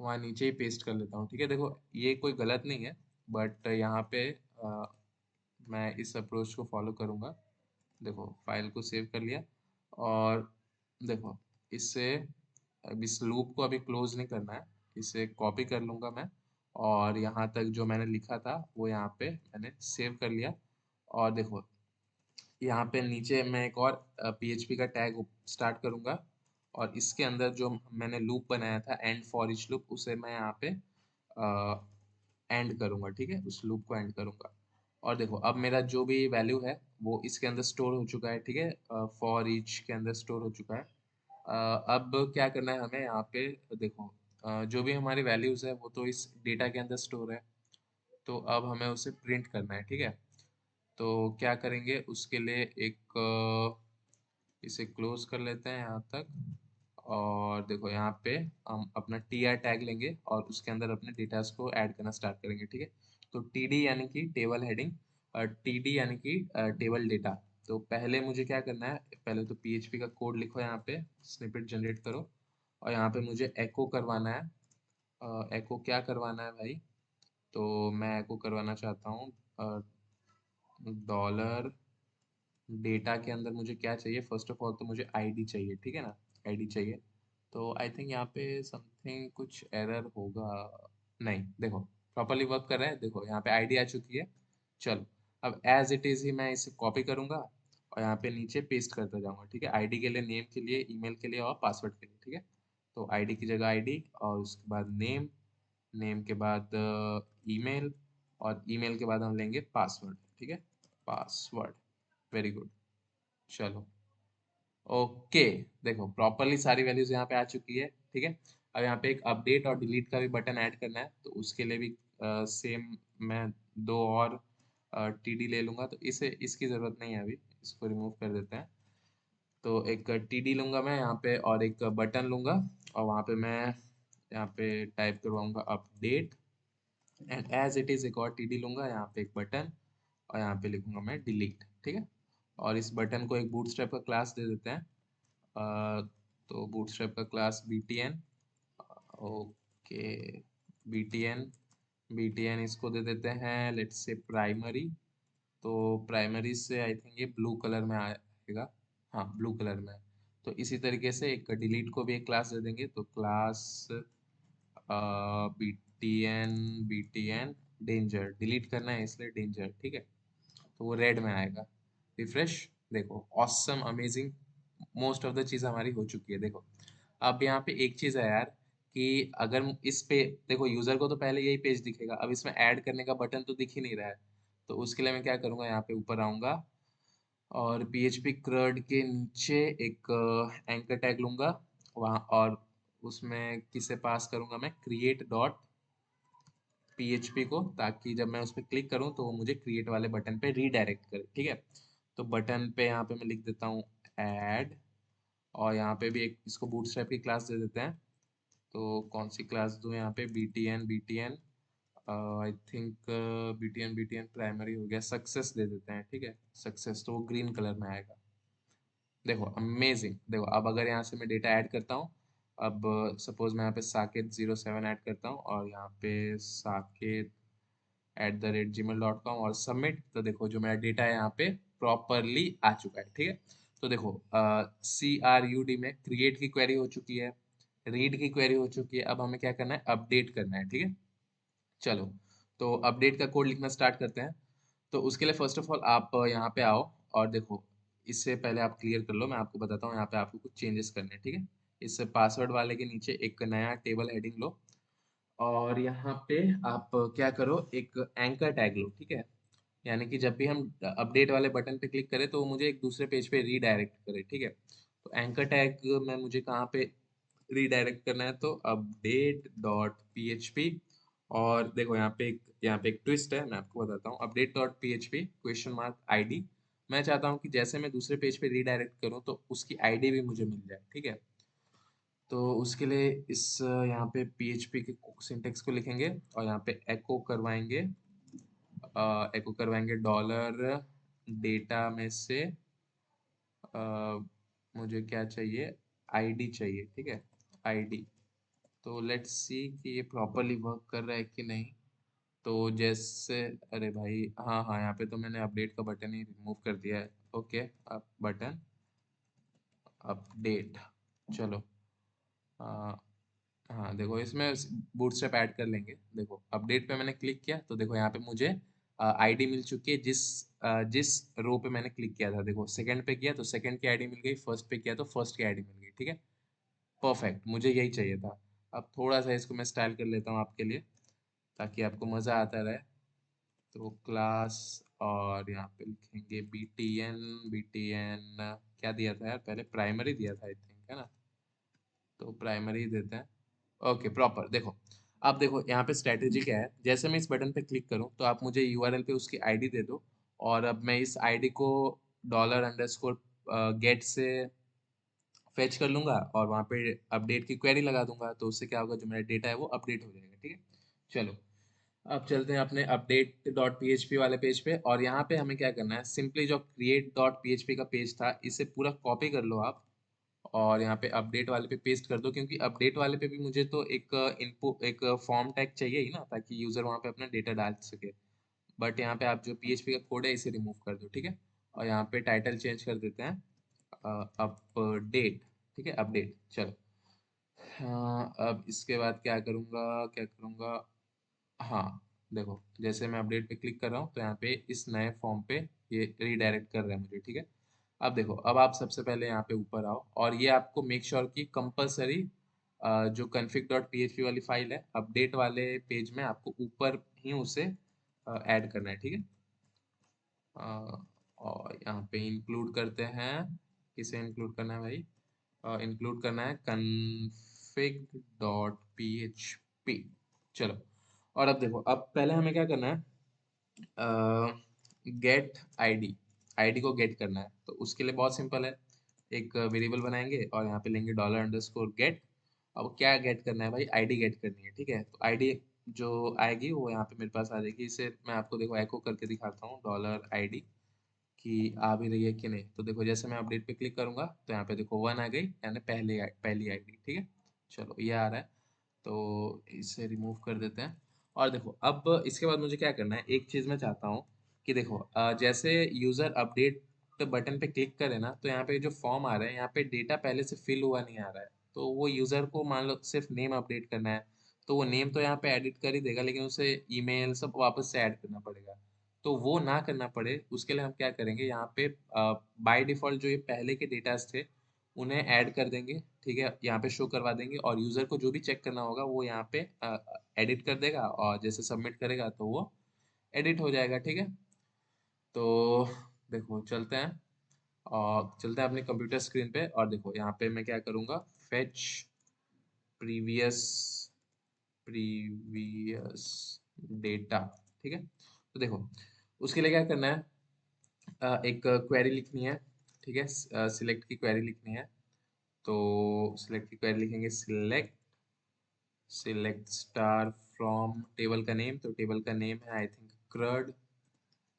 वहाँ नीचे ही पेस्ट कर लेता हूँ, ठीक है। देखो ये कोई गलत नहीं है, बट यहाँ पे मैं इस अप्रोच को फॉलो करूँगा। देखो फाइल को सेव कर लिया, और देखो इससे अब इस लूप को अभी क्लोज नहीं करना है, इसे कॉपी कर लूँगा मैं, और यहाँ तक जो मैंने लिखा था वो यहाँ पे मैंने सेव कर लिया। और देखो यहाँ पे नीचे मैं एक और पीएचपी का टैग स्टार्ट करूँगा, और इसके अंदर जो मैंने लूप बनाया था एंड फॉर ईच लूप, उसे मैं यहाँ पे एंड करूँगा, ठीक है, उस लूप को एंड करूँगा। और देखो अब मेरा जो भी वैल्यू है वो इसके अंदर स्टोर हो चुका है, ठीक है, फॉर ईच के अंदर स्टोर हो चुका है। अब क्या करना है हमें यहाँ पे, देखो जो भी हमारी वैल्यूज है वो तो इस डेटा के अंदर स्टोर है, तो अब हमें उसे प्रिंट करना है, ठीक है। तो क्या करेंगे उसके लिए, एक इसे क्लोज कर लेते हैं यहाँ तक, और देखो यहाँ पे हम अपना टी आर टैग लेंगे और उसके अंदर अपने डेटास को ऐड करना स्टार्ट करेंगे, ठीक है। तो टी डी यानी कि टेबल हेडिंग, टी डी यानी कि टेबल डेटा। तो पहले मुझे क्या करना है, पहले तो पीएचपी का कोड लिखो, यहाँ पे स्निपेट जनरेट करो, और यहाँ पे मुझे एको करवाना है। एको क्या करवाना है भाई, तो मैं एको करवाना चाहता हूँ डॉलर डेटा के अंदर मुझे क्या चाहिए, फर्स्ट ऑफ ऑल तो मुझे आईडी चाहिए, ठीक है ना, आईडी चाहिए। तो आई थिंक यहाँ पे समथिंग कुछ एरर होगा, नहीं देखो प्रॉपरली वर्क कर रहा है, देखो यहाँ पे आईडी आ चुकी है। चलो अब एज इट इज ही मैं इसे कॉपी करूंगा और यहाँ पे नीचे पेस्ट करता जाऊंगा, ठीक है, आईडी के लिए, नेम के लिए, ईमेल के लिए और पासवर्ड के लिए, ठीक है। तो आईडी की जगह आईडी, और उसके बाद नेम, नेम के बाद ईमेल, और ईमेल के बाद हम लेंगे पासवर्ड, ठीक है, पासवर्ड, वेरी गुड। चलो ओके, देखो प्रॉपरली सारी वैल्यूज यहाँ पे आ चुकी है, ठीक है। अब यहाँ पे एक अपडेट और डिलीट का भी बटन ऐड करना है, तो उसके लिए भी सेम मैं दो और टीडी ले लूंगा, तो इसे इसकी जरूरत नहीं है अभी, इसको रिमूव कर देते हैं। तो एक टीडी लूंगा मैं यहाँ पे और एक बटन लूंगा, और वहाँ पे मैं यहाँ पे टाइप करवाऊंगा update, and as it is एक और टीडी लूंगा, यहाँ पे एक बटन, और यहाँ पे लिखूंगा मैं डिलीट, ठीक है। और इस बटन को एक बूटस्ट्रैप का क्लास दे देते हैं। तो बूटस्ट्रैप का class btn, okay btn, btn इसको दे देते हैं लेट्स से प्राइमरी। तो प्राइमरी से आई थिंक ये ब्लू कलर में आएगा, हाँ ब्लू कलर में है। तो इसी तरीके से एक डिलीट को भी एक क्लास दे देंगे, तो class btn, btn danger, delete करना है इसलिए डेंजर, ठीक है। तो वो रेड में आएगा। रिफ्रेश, देखो awesome amazing, most of the चीज़ हमारी हो चुकी है। देखो अब यहाँ पे एक चीज़ है यार कि अगर इस पे देखो यूज़र को तो पहले यही पेज दिखेगा, अब इसमें ऐड करने का बटन तो दिख ही नहीं रहा है। तो उसके लिए मैं क्या करूँगा, यहाँ पे ऊपर आऊँगा और PHP CRUD के नीचे एक एंकर टैग लूँगा वहाँ, और उसमें किसे पास करूँगा मैं, क्रिएट डॉट PHP को, ताकि जब मैं उस पर क्लिक करूँ तो वो मुझे क्रिएट वाले बटन पे रीडायरेक्ट करे, ठीक है। तो बटन पे यहाँ पे मैं लिख देता हूँ ऐड, और यहाँ पे भी एक इसको बूटस्ट्रैप की क्लास दे देते हैं। तो कौन सी क्लास दूँ यहाँ पे, BTN I think BTN primary हो गया, सक्सेस दे देते हैं, ठीक है। सक्सेस, तो वो ग्रीन कलर में आएगा। देखो अमेजिंग, देखो अब अगर यहाँ से मैं डेटा ऐड करता हूँ, अब सपोज मैं यहाँ पे साकेत 07 ऐड करता हूँ और यहाँ पे saket@gmail.com और सबमिट, तो देखो जो मेरा डेटा है यहाँ पे प्रॉपरली आ चुका है, ठीक है। तो देखो CRUD में क्रिएट की क्वेरी हो चुकी है, रीड की क्वेरी हो चुकी है, अब हमें क्या करना है, अपडेट करना है, ठीक है। चलो, तो अपडेट का कोड लिखना स्टार्ट करते हैं। तो उसके लिए फर्स्ट ऑफ ऑल आप यहाँ पे आओ और देखो, इससे पहले आप क्लियर कर लो, मैं आपको बताता हूँ यहाँ पे आपको कुछ चेंजेस करने हैं, ठीक है। इस पासवर्ड वाले के नीचे एक नया टेबल हेडिंग लो, और यहाँ पे आप क्या करो, एक एंकर टैग लो, ठीक है। यानी कि जब भी हम अपडेट वाले बटन पे क्लिक करें तो वो मुझे एक दूसरे पेज पे रीडायरेक्ट करे, ठीक है। तो एंकर टैग में मुझे कहाँ पे रीडायरेक्ट करना है, तो अपडेट डॉट PHP, और देखो यहाँ पे एक ट्विस्ट है, मैं आपको बताता हूँ। Update dot PHP question mark ID, मैं चाहता हूँ कि जैसे मैं दूसरे पेज पे रीडायरेक्ट करूँ तो उसकी ID भी मुझे मिल जाए, ठीक है। तो उसके लिए इस यहाँ पे PHP के सिंटेक्स को लिखेंगे और यहाँ पे एको करवाएंगे डॉलर डेटा में से अ, मुझे क्या चाहिए, ID चाहिए, ठीक है, ID। तो लेट्स सी कि ये प्रॉपरली वर्क कर रहा है कि नहीं। तो जैसे, अरे भाई, हाँ हाँ, यहाँ पे तो मैंने अपडेट का बटन ही रिमूव कर दिया है। ओके, अब बटन अपडेट, चलो। हाँ हाँ, देखो इसमें बूटस्ट्रैप ऐड कर लेंगे। देखो अपडेट पे मैंने क्लिक किया तो देखो यहाँ पे मुझे ID मिल चुकी है, जिस रो पे मैंने क्लिक किया था। देखो सेकंड पे किया तो सेकंड की ID मिल गई, फर्स्ट पे किया तो फर्स्ट की ID मिल गई, ठीक है। परफेक्ट, मुझे यही चाहिए था। अब थोड़ा सा इसको मैं स्टाइल कर लेता हूँ आपके लिए, ताकि आपको मज़ा आता रहे। तो क्लास, और यहाँ पे लिखेंगे BTN क्या दिया था यार, पहले प्राइमरी दिया था आई थिंक, है ना। तो प्राइमरी देते हैं। ओके प्रॉपर, देखो अब देखो यहाँ पे स्ट्रेटेजी क्या है, जैसे मैं इस बटन पे क्लिक करूँ तो आप मुझे URL पे उसकी ID दे दो, और अब मैं इस ID को $_ से फेच कर लूंगा और वहाँ पे अपडेट की क्वेरी लगा दूंगा, तो उससे क्या होगा, जो मेरा डेटा है वो अपडेट हो जाएगा, ठीक है। चलो, अब चलते हैं अपने अपडेट डॉट PHP वाले पेज पे, और यहाँ पे हमें क्या करना है, सिंपली जो क्रिएट डॉट PHP का पेज था इसे पूरा कॉपी कर लो आप, और यहाँ पे अपडेट वाले पे पेस्ट कर दो, क्योंकि अपडेट वाले पे भी मुझे तो एक इनपुट, एक फॉर्म टैग चाहिए ही ना, ताकि यूजर वहाँ पे अपना डेटा डाल सके। बट यहाँ पे आप जो PHP का कोड है इसे रिमूव कर दो, ठीक है। और यहाँ पे टाइटल चेंज कर देते हैं अपडेट, ठीक है, अपडेट, चलो। हाँ, अब इसके बाद क्या करूँगा, हाँ, देखो जैसे मैं अपडेट पे क्लिक कर रहा हूँ तो यहाँ पे इस नए फॉर्म पे ये रीडायरेक्ट कर रहा है मुझे, ठीक है। अब देखो, अब आप सबसे पहले यहाँ पे ऊपर आओ, और ये आपको मेक श्योर कि कंपलसरी जो config.php वाली फाइल है अपडेट वाले पेज में आपको ऊपर ही उसे ऐड करना है, ठीक है। और यहाँ पे इंक्लूड करते हैं, किसे इंक्लूड करना है भाई, इंक्लूड करना है config.php, चलो। और अब देखो, अब पहले हमें क्या करना है, गेट आईडी को गेट करना है। तो उसके लिए बहुत सिंपल है, एक वेरिएबल बनाएंगे और यहाँ पे लेंगे $_गेट। अब क्या गेट करना है भाई, ID गेट करनी है, ठीक है। तो ID जो आएगी वो यहाँ पे मेरे पास आ जाएगी, इसे मैं आपको देखो एको करके दिखाता हूँ, $ID कि आ भी रही है कि नहीं। तो देखो जैसे मैं अपडेट पे क्लिक करूंगा तो यहाँ पे देखो 1 आ गई, यानी पहली ID, ठीक है। चलो ये आ रहा है, तो इसे रिमूव कर देते हैं। और देखो अब इसके बाद मुझे क्या करना है, एक चीज़ मैं चाहता हूँ कि देखो जैसे यूज़र अपडेट बटन पे क्लिक करे ना, तो यहाँ पे जो फॉर्म आ रहा है यहाँ पे डेटा पहले से फिल हुआ नहीं आ रहा है। तो वो यूज़र को मान लो सिर्फ नेम अपडेट करना है, तो वो नेम तो यहाँ पे एडिट कर ही देगा, लेकिन उसे ईमेल सब वापस से ऐड करना पड़ेगा। तो वो ना करना पड़े उसके लिए हम क्या करेंगे, यहाँ पे बाय डिफॉल्ट जो ये पहले के डेटास थे उन्हें ऐड कर देंगे, ठीक है, यहाँ पे शो करवा देंगे, और यूजर को जो भी चेक करना होगा वो यहाँ पे एडिट कर देगा, और जैसे सबमिट करेगा तो वो एडिट हो जाएगा, ठीक है। तो देखो चलते हैं, और चलते हैं अपने कंप्यूटर स्क्रीन पे, और देखो यहाँ पे मैं क्या करूँगा, फेच प्रीवियस प्रीवियस डेटा, ठीक है। तो देखो उसके लिए क्या करना है, एक क्वेरी लिखनी है, ठीक है, सिलेक्ट की क्वेरी लिखनी है। तो सिलेक्ट की क्वेरी लिखेंगे, सिलेक्ट स्टार फ्रॉम टेबल का नेम, तो टेबल का नेम है I think crud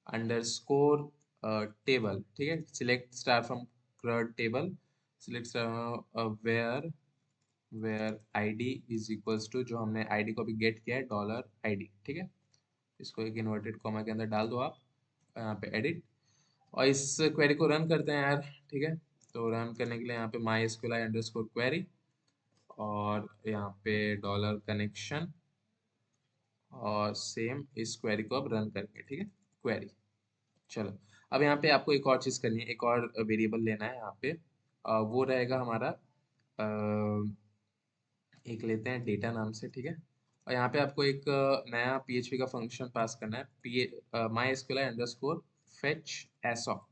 underscore table, ठीक है। Select star from crud table, select where where ID is equals to, जो हमने आईडी को अभी गेट किया है, डॉलर आईडी, ठीक है। इसको एक इन्वर्टेड कॉमा के अंदर डाल दो आप, यहाँ पे एडिट, और इस क्वेरी को रन करते हैं यार, ठीक है। तो रन करने के लिए यहाँ पे माई एसक्यूएल अंडरस्कोर क्वेरी, और यहाँ पे डॉलर कनेक्शन, और सेम इस क्वेरी को अब रन करेंगे, ठीक है, क्वेरी। चलो अब यहाँ पे आपको एक और चीज़ करनी है, एक और वेरिएबल लेना है यहाँ पे, वो रहेगा हमारा एक लेते हैं डेटा नाम से, ठीक है। और यहाँ पे आपको एक नया PHP का फंक्शन पास करना है, माई एसक्यूएल अंडरस्कोर फेच एसॉक।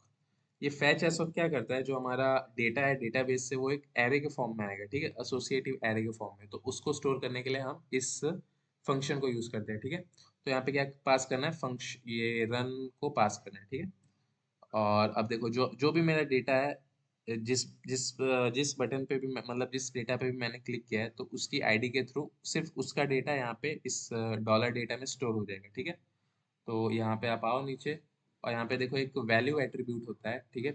ये फेच एसॉक क्या करता है, जो हमारा डेटा है डेटाबेस से, वो एक एरे के फॉर्म में आएगा, ठीक है, एसोसिएटिव एरे के फॉर्म में, तो उसको स्टोर करने के लिए हम इस फंक्शन को यूज करते हैं, ठीक है। तो यहाँ पे क्या पास करना है, फंक्शन ये रन को पास करना है, ठीक है। और अब देखो जो जो भी मेरा डेटा है, जिस जिस जिस बटन पे भी मतलब जिस डेटा पे भी मैंने क्लिक किया है, तो उसकी आईडी के थ्रू सिर्फ उसका डेटा यहाँ पे इस डॉलर डेटा में स्टोर हो जाएगा, ठीक है। तो यहाँ पे आप आओ नीचे, और यहाँ पे देखो एक वैल्यू एट्रीब्यूट होता है, ठीक है,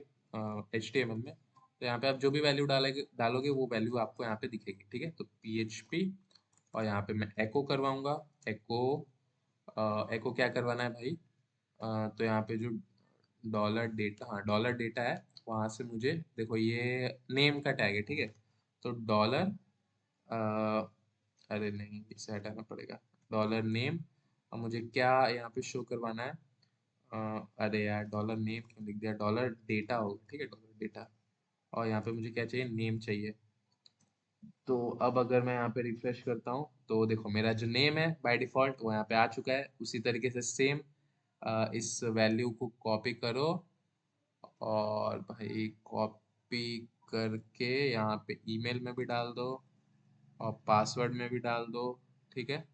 HTML में। तो यहाँ पे आप जो भी वैल्यू डालोगे वो वैल्यू आपको यहाँ पे दिखेगी, ठीक है। तो PHP, और यहाँ पे मैं एको करवाऊंगा, एको एको क्या करवाना है भाई, तो यहाँ पे जो डॉलर डेटा, हाँ डॉलर डेटा है, वहां से मुझे देखो ये नेम का टैग है, ठीक है। तो डॉलर, अरे नहीं इसे हटाना पड़ेगा, डॉलर नेम, और मुझे क्या यहाँ पे शो करवाना है, अरे यार डॉलर नेम क्यों लिख दिया, डॉलर डेटा होगा, ठीक है, डॉलर डेटा। और यहाँ पे मुझे क्या चाहिए, नेम चाहिए। तो अब अगर मैं यहाँ पे रिफ्रेश करता हूँ, तो देखो मेरा जो नेम है बाय डिफॉल्ट वो यहाँ पे आ चुका है। उसी तरीके से सेम इस वैल्यू को कॉपी करो, और भाई कॉपी करके यहाँ पे ईमेल में भी डाल दो, और पासवर्ड में भी डाल दो, ठीक है,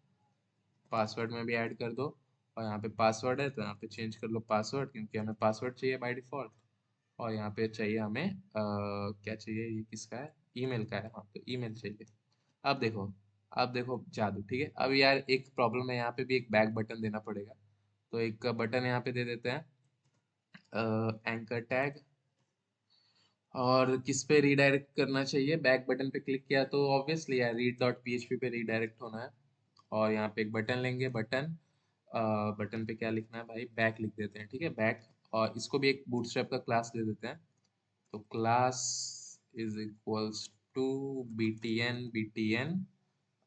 पासवर्ड में भी ऐड कर दो। और यहाँ पे पासवर्ड है तो यहाँ पे चेंज कर लो पासवर्ड, क्योंकि हमें पासवर्ड चाहिए बाय डिफॉल्ट। और यहाँ पे चाहिए हमें क्या चाहिए, ये किसका है, ईमेल का है, हाँ तो ईमेल चाहिए। अब देखो जादू, ठीक है। अब यार एक प्रॉब्लम है, यहाँ पे भी एक बैक बटन देना पड़ेगा। तो एक बटन यहाँ पे दे देते हैं, एंकर टैग, और किस पे रीडायरेक्ट करना चाहिए, बैक बटन पे क्लिक किया तो ऑब्वियसली यार रीड डॉट PHP पे रीडायरेक्ट होना है। और यहाँ पे एक बटन लेंगे, बटन पे क्या लिखना है भाई, बैक लिख देते हैं, ठीक है, बैक। और इसको भी एक बूटस्ट्रैप का क्लास दे देते हैं। तो class is equals to btn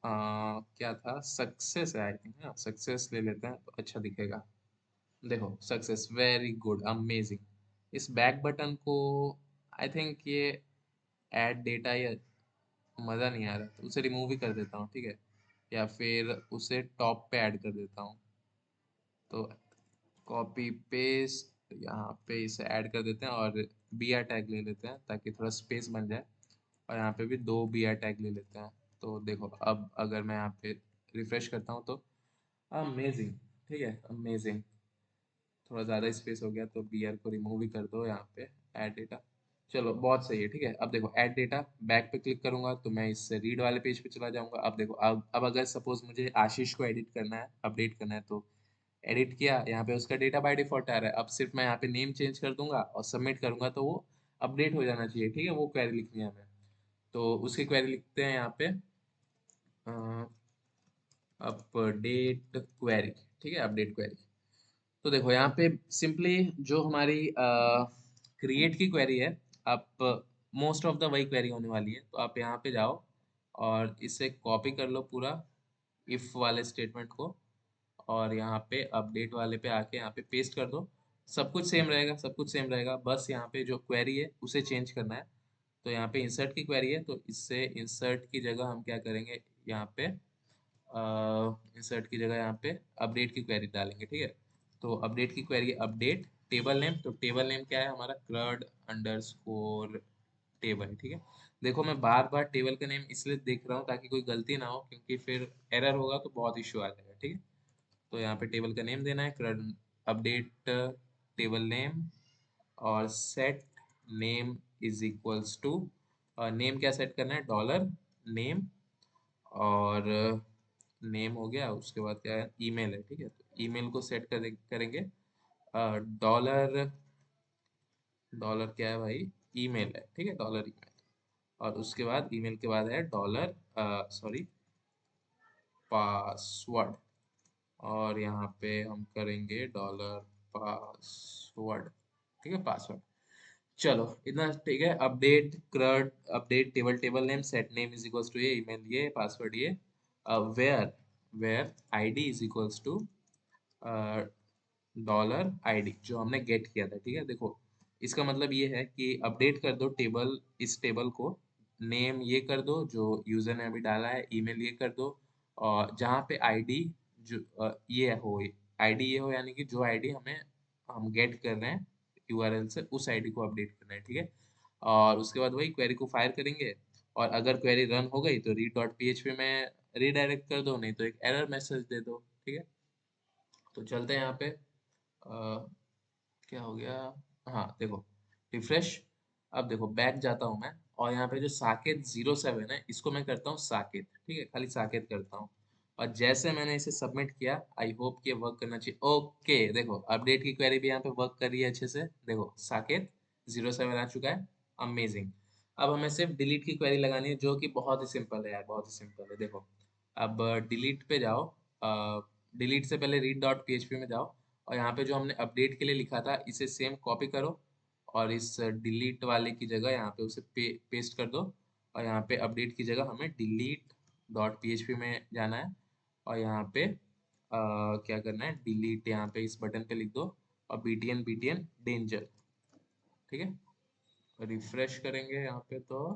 क्या था, सक्सेस है आई थिंक, हाँ सक्सेस ले लेते हैं तो अच्छा दिखेगा। देखो सक्सेस, वेरी गुड, अमेजिंग। इस बैक बटन को आई थिंक ये ऐड डेटा, या मज़ा नहीं आ रहा तो उसे रिमूव ही कर देता हूँ, ठीक है, या फिर उसे टॉप पे ऐड कर देता हूँ। तो कॉपी पेस्ट यहाँ पे इसे ऐड कर देते हैं, और BR टैग ले लेते हैं ताकि थोड़ा स्पेस बन जाए, और यहाँ पे भी 2 BR टैग ले लेते हैं। तो देखो अब अगर मैं यहाँ पे रिफ्रेश करता हूँ तो अमेजिंग, ठीक है, अमेजिंग। थोड़ा ज़्यादा स्पेस हो गया तो BR को रिमूव ही कर दो यहाँ पे, ऐड डेटा। चलो बहुत सही है, ठीक है। अब देखो ऐड डेटा, बैक पे क्लिक करूंगा तो मैं इस रीड वाले पेज पे चला जाऊंगा। अब देखो अब अगर सपोज मुझे आशीष को एडिट करना है, अपडेट करना है, तो एडिट किया, यहाँ पे उसका डेटा बाय डिफॉल्ट आ रहा है। अब सिर्फ मैं यहाँ पे नेम चेंज कर दूंगा और सबमिट करूंगा तो वो अपडेट हो जाना चाहिए, ठीक है। वो क्वेरी लिखनी है हमें, तो उसकी क्वेरी लिखते हैं यहाँ पे, अपडेट क्वेरी, ठीक है, अपडेट क्वेरी। तो देखो यहाँ पे सिंपली जो हमारी क्रिएट की क्वेरी है, आप मोस्ट ऑफ द वही क्वेरी होने वाली है। तो आप यहाँ पे जाओ और इसे कॉपी कर लो पूरा, इफ वाले स्टेटमेंट को, और यहाँ पे अपडेट वाले पे आके यहाँ पे पेस्ट कर दो। सब कुछ सेम रहेगा, सब कुछ सेम रहेगा, बस यहाँ पे जो क्वेरी है उसे चेंज करना है। तो यहाँ पे इंसर्ट की क्वेरी है, तो इससे इंसर्ट की जगह हम क्या करेंगे, यहाँ पे इंसर्ट की जगह यहाँ पे अपडेट की क्वेरी डालेंगे, ठीक है। तो अपडेट की क्वेरी, अपडेट टेबल नेम, तो टेबल नेम क्या है हमारा, क्रड अंडरस्कोर टेबल, ठीक है। देखो मैं बार बार टेबल का नेम इसलिए देख रहा हूँ ताकि कोई गलती ना हो, क्योंकि फिर एरर होगा तो बहुत इश्यू आ जाएगा, ठीक है। तो यहाँ पे टेबल का नेम देना है क्रड अपडेट टेबल नेम, और set name is equals to, name क्या सेट करना है, डॉलर नेम, और नेम हो गया, उसके बाद क्या है, ईमेल है, ठीक है। तो ईमेल को सेट करेंगे डॉलर, डॉलर क्या है भाई, ईमेल है, ठीक है, डॉलर ईमेल। और उसके बाद ईमेल के बाद है डॉलर, सॉरी, पासवर्ड, और यहाँ पे हम करेंगे डॉलर पासवर्ड, ठीक है, पासवर्ड। चलो इतना ठीक है। Update crud update table table name, set name is equals to ये, ईमेल ये, पासवर्ड ये, where where ID is equals to dollar ID जो हमने गेट किया था, ठीक है। देखो इसका मतलब ये है कि अपडेट कर दो टेबल, इस टेबल को, नेम ये कर दो जो यूजर ने अभी डाला है, ईमेल ये कर दो, और जहाँ पे आईडी जो ये हो, आईडी ये हो, यानी कि जो आईडी हम गेट कर रहे हैं यूआरएल से, उस आईडी को अपडेट करना है, ठीक है। और उसके बाद वही क्वेरी को फायर करेंगे, और अगर क्वेरी रन हो गई तो रीड डॉट पीएचपी में रीडायरेक्ट कर दो, नहीं तो एक एरर मैसेज दे दो, ठीक है। तो चलते हैं यहाँ पे, क्या हो गया, हाँ देखो, रिफ्रेश। अब देखो बैक जाता हूँ मैं, और यहाँ पे जो साकेत 07 है इसको मैं करता हूँ साकेत, ठीक है, खाली साकेत करता हूँ। और जैसे मैंने इसे सबमिट किया, आई होप कि वर्क करना चाहिए। ओके देखो अपडेट की क्वेरी भी यहाँ पे वर्क कर रही है अच्छे से, देखो साकेत 07 आ चुका है, अमेजिंग। अब हमें सिर्फ डिलीट की क्वेरी लगानी है, जो कि बहुत ही सिंपल है यार, बहुत ही सिंपल है। देखो अब डिलीट पे जाओ, डिलीट से पहले रीड डॉट पीएचपी में जाओ, और यहाँ पे जो हमने अपडेट के लिए लिखा था इसे सेम कॉपी करो, और इस डिलीट वाले की जगह यहाँ पे उसे पेस्ट कर दो, और यहाँ पे अपडेट की जगह हमें डिलीट डॉट पीएचपी में जाना है, और यहाँ पे क्या करना है, डिलीट, यहाँ पे इस बटन पे लिख दो, और बीटीएन बीटीएन डेंजर, ठीक है। रिफ्रेश करेंगे यहाँ पे तो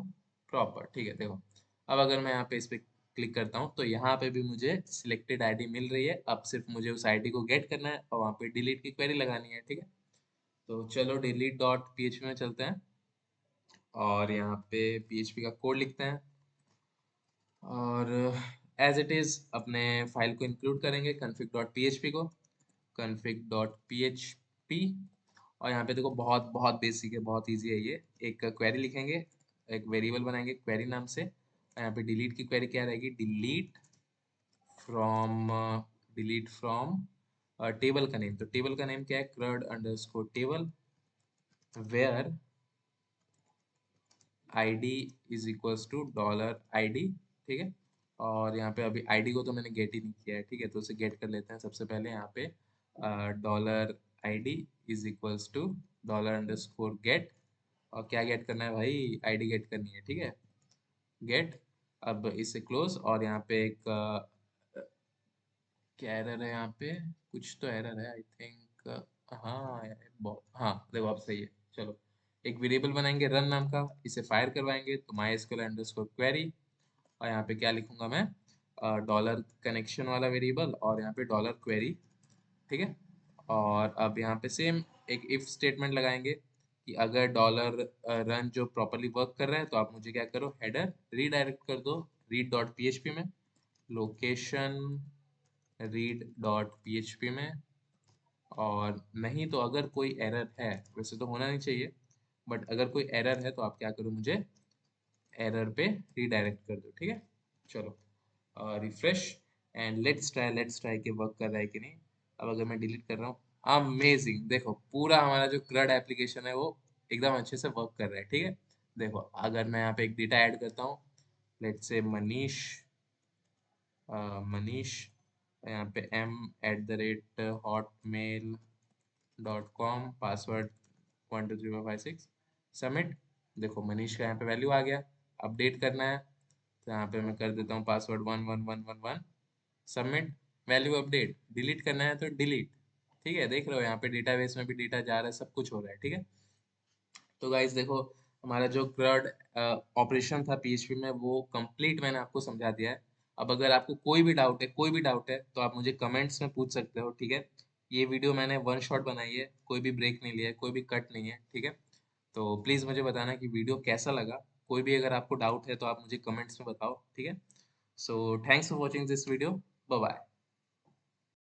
प्रॉपर, ठीक है। देखो अब अगर मैं यहाँ पे इस पे क्लिक करता हूँ तो यहाँ पे भी मुझे सिलेक्टेड आईडी मिल रही है, अब सिर्फ मुझे उस आईडी को गेट करना है और वहाँ पे डिलीट की क्वेरी लगानी है, ठीक है। तो चलो डिलीट डॉट पीएचपी में चलते हैं, और यहाँ पे पीएचपी का कोड लिखते हैं, और एज इट इज अपने फाइल को इंक्लूड करेंगे config डॉट पीएचपी को, config डॉट पीएचपी। और यहाँ पे देखो बहुत बहुत बेसिक है, बहुत इजी है ये। एक क्वेरी लिखेंगे, एक वेरिएबल बनाएंगे क्वेरी नाम से, और यहाँ पे डिलीट की क्वेरी क्या रहेगी, फ्रॉम डिलीट फ्रॉम टेबल का नेम, तो टेबल का नेम क्या है, crud underscore table, where ID is equals to dollar ID, ठीक है। और यहाँ पे अभी आईडी को तो मैंने गेट ही नहीं किया है, ठीक है, तो उसे गेट कर लेते हैं सबसे पहले। यहाँ पे dollar ID is equals to dollar underscore get, और क्या गेट करना है भाई, आईडी गेट करनी है, ठीक है, गेट। अब इसे क्लोज, और यहाँ पे एक क्या एरर है यहाँ पे, कुछ तो एरर है आई थिंक, हाँ हाँ देखो अब सही है। चलो एक वेरिएबल बनाएंगे रन नाम का, इसे फायर करवाएंगे, तो माई एसक्यूएल अंडरस्कोर क्वेरी, और यहाँ पे क्या लिखूंगा मैं, डॉलर कनेक्शन वाला वेरिएबल, और यहाँ पे डॉलर क्वेरी, ठीक है। और अब यहाँ पे सेम एक इफ स्टेटमेंट लगाएंगे कि अगर डॉलर रन जो प्रॉपरली वर्क कर रहा है तो आप मुझे क्या करो, हेडर रीडायरेक्ट कर दो रीड डॉट पीएचपी में, लोकेशन रीड डॉट पीएचपी में। और नहीं तो अगर कोई एरर है, वैसे तो होना नहीं चाहिए, बट अगर कोई एरर है तो आप क्या करो, मुझे एरर पे रीडायरेक्ट कर दो, ठीक है। चलो रिफ्रेश, एंड लेट्स ट्राई कि वर्क कर रहा है कि नहीं। अब अगर मैं डिलीट कर रहा हूँ, अमेजिंग, देखो पूरा हमारा जो क्रड एप्लीकेशन है वो एकदम अच्छे से वर्क कर रहा है, ठीक है। देखो अगर मैं यहाँ पे एक डेटा ऐड करता हूँ, लेट्स से मनीष, मनीष, यहाँ पे m@hotmail.com, पासवर्ड 123456, सबमिट। देखो मनीष का यहाँ पे वैल्यू आ गया, अपडेट करना है तो यहाँ पे मैं कर देता हूँ password 111111, submit, value update, delete करना है तो डिलीट। ठीक है, देख रहे हो यहाँ पे डेटाबेस में भी डेटा जा रहा है, सब कुछ हो रहा है। ठीक है, तो गाइस देखो, हमारा जो CRUD ऑपरेशन था PHP में वो कंप्लीट मैंने आपको समझा दिया है। अब अगर आपको कोई भी डाउट है तो आप मुझे कमेंट्स में पूछ सकते हो। ठीक है, ये वीडियो मैंने वन शॉट बनाई है, कोई भी ब्रेक नहीं लिया है, कोई भी कट नहीं है। ठीक है, तो प्लीज़ मुझे बताना कि वीडियो कैसा लगा। कोई भी अगर आपको डाउट है तो आप मुझे कमेंट्स में बताओ। ठीक है, so thanks for watching this video. Bye bye.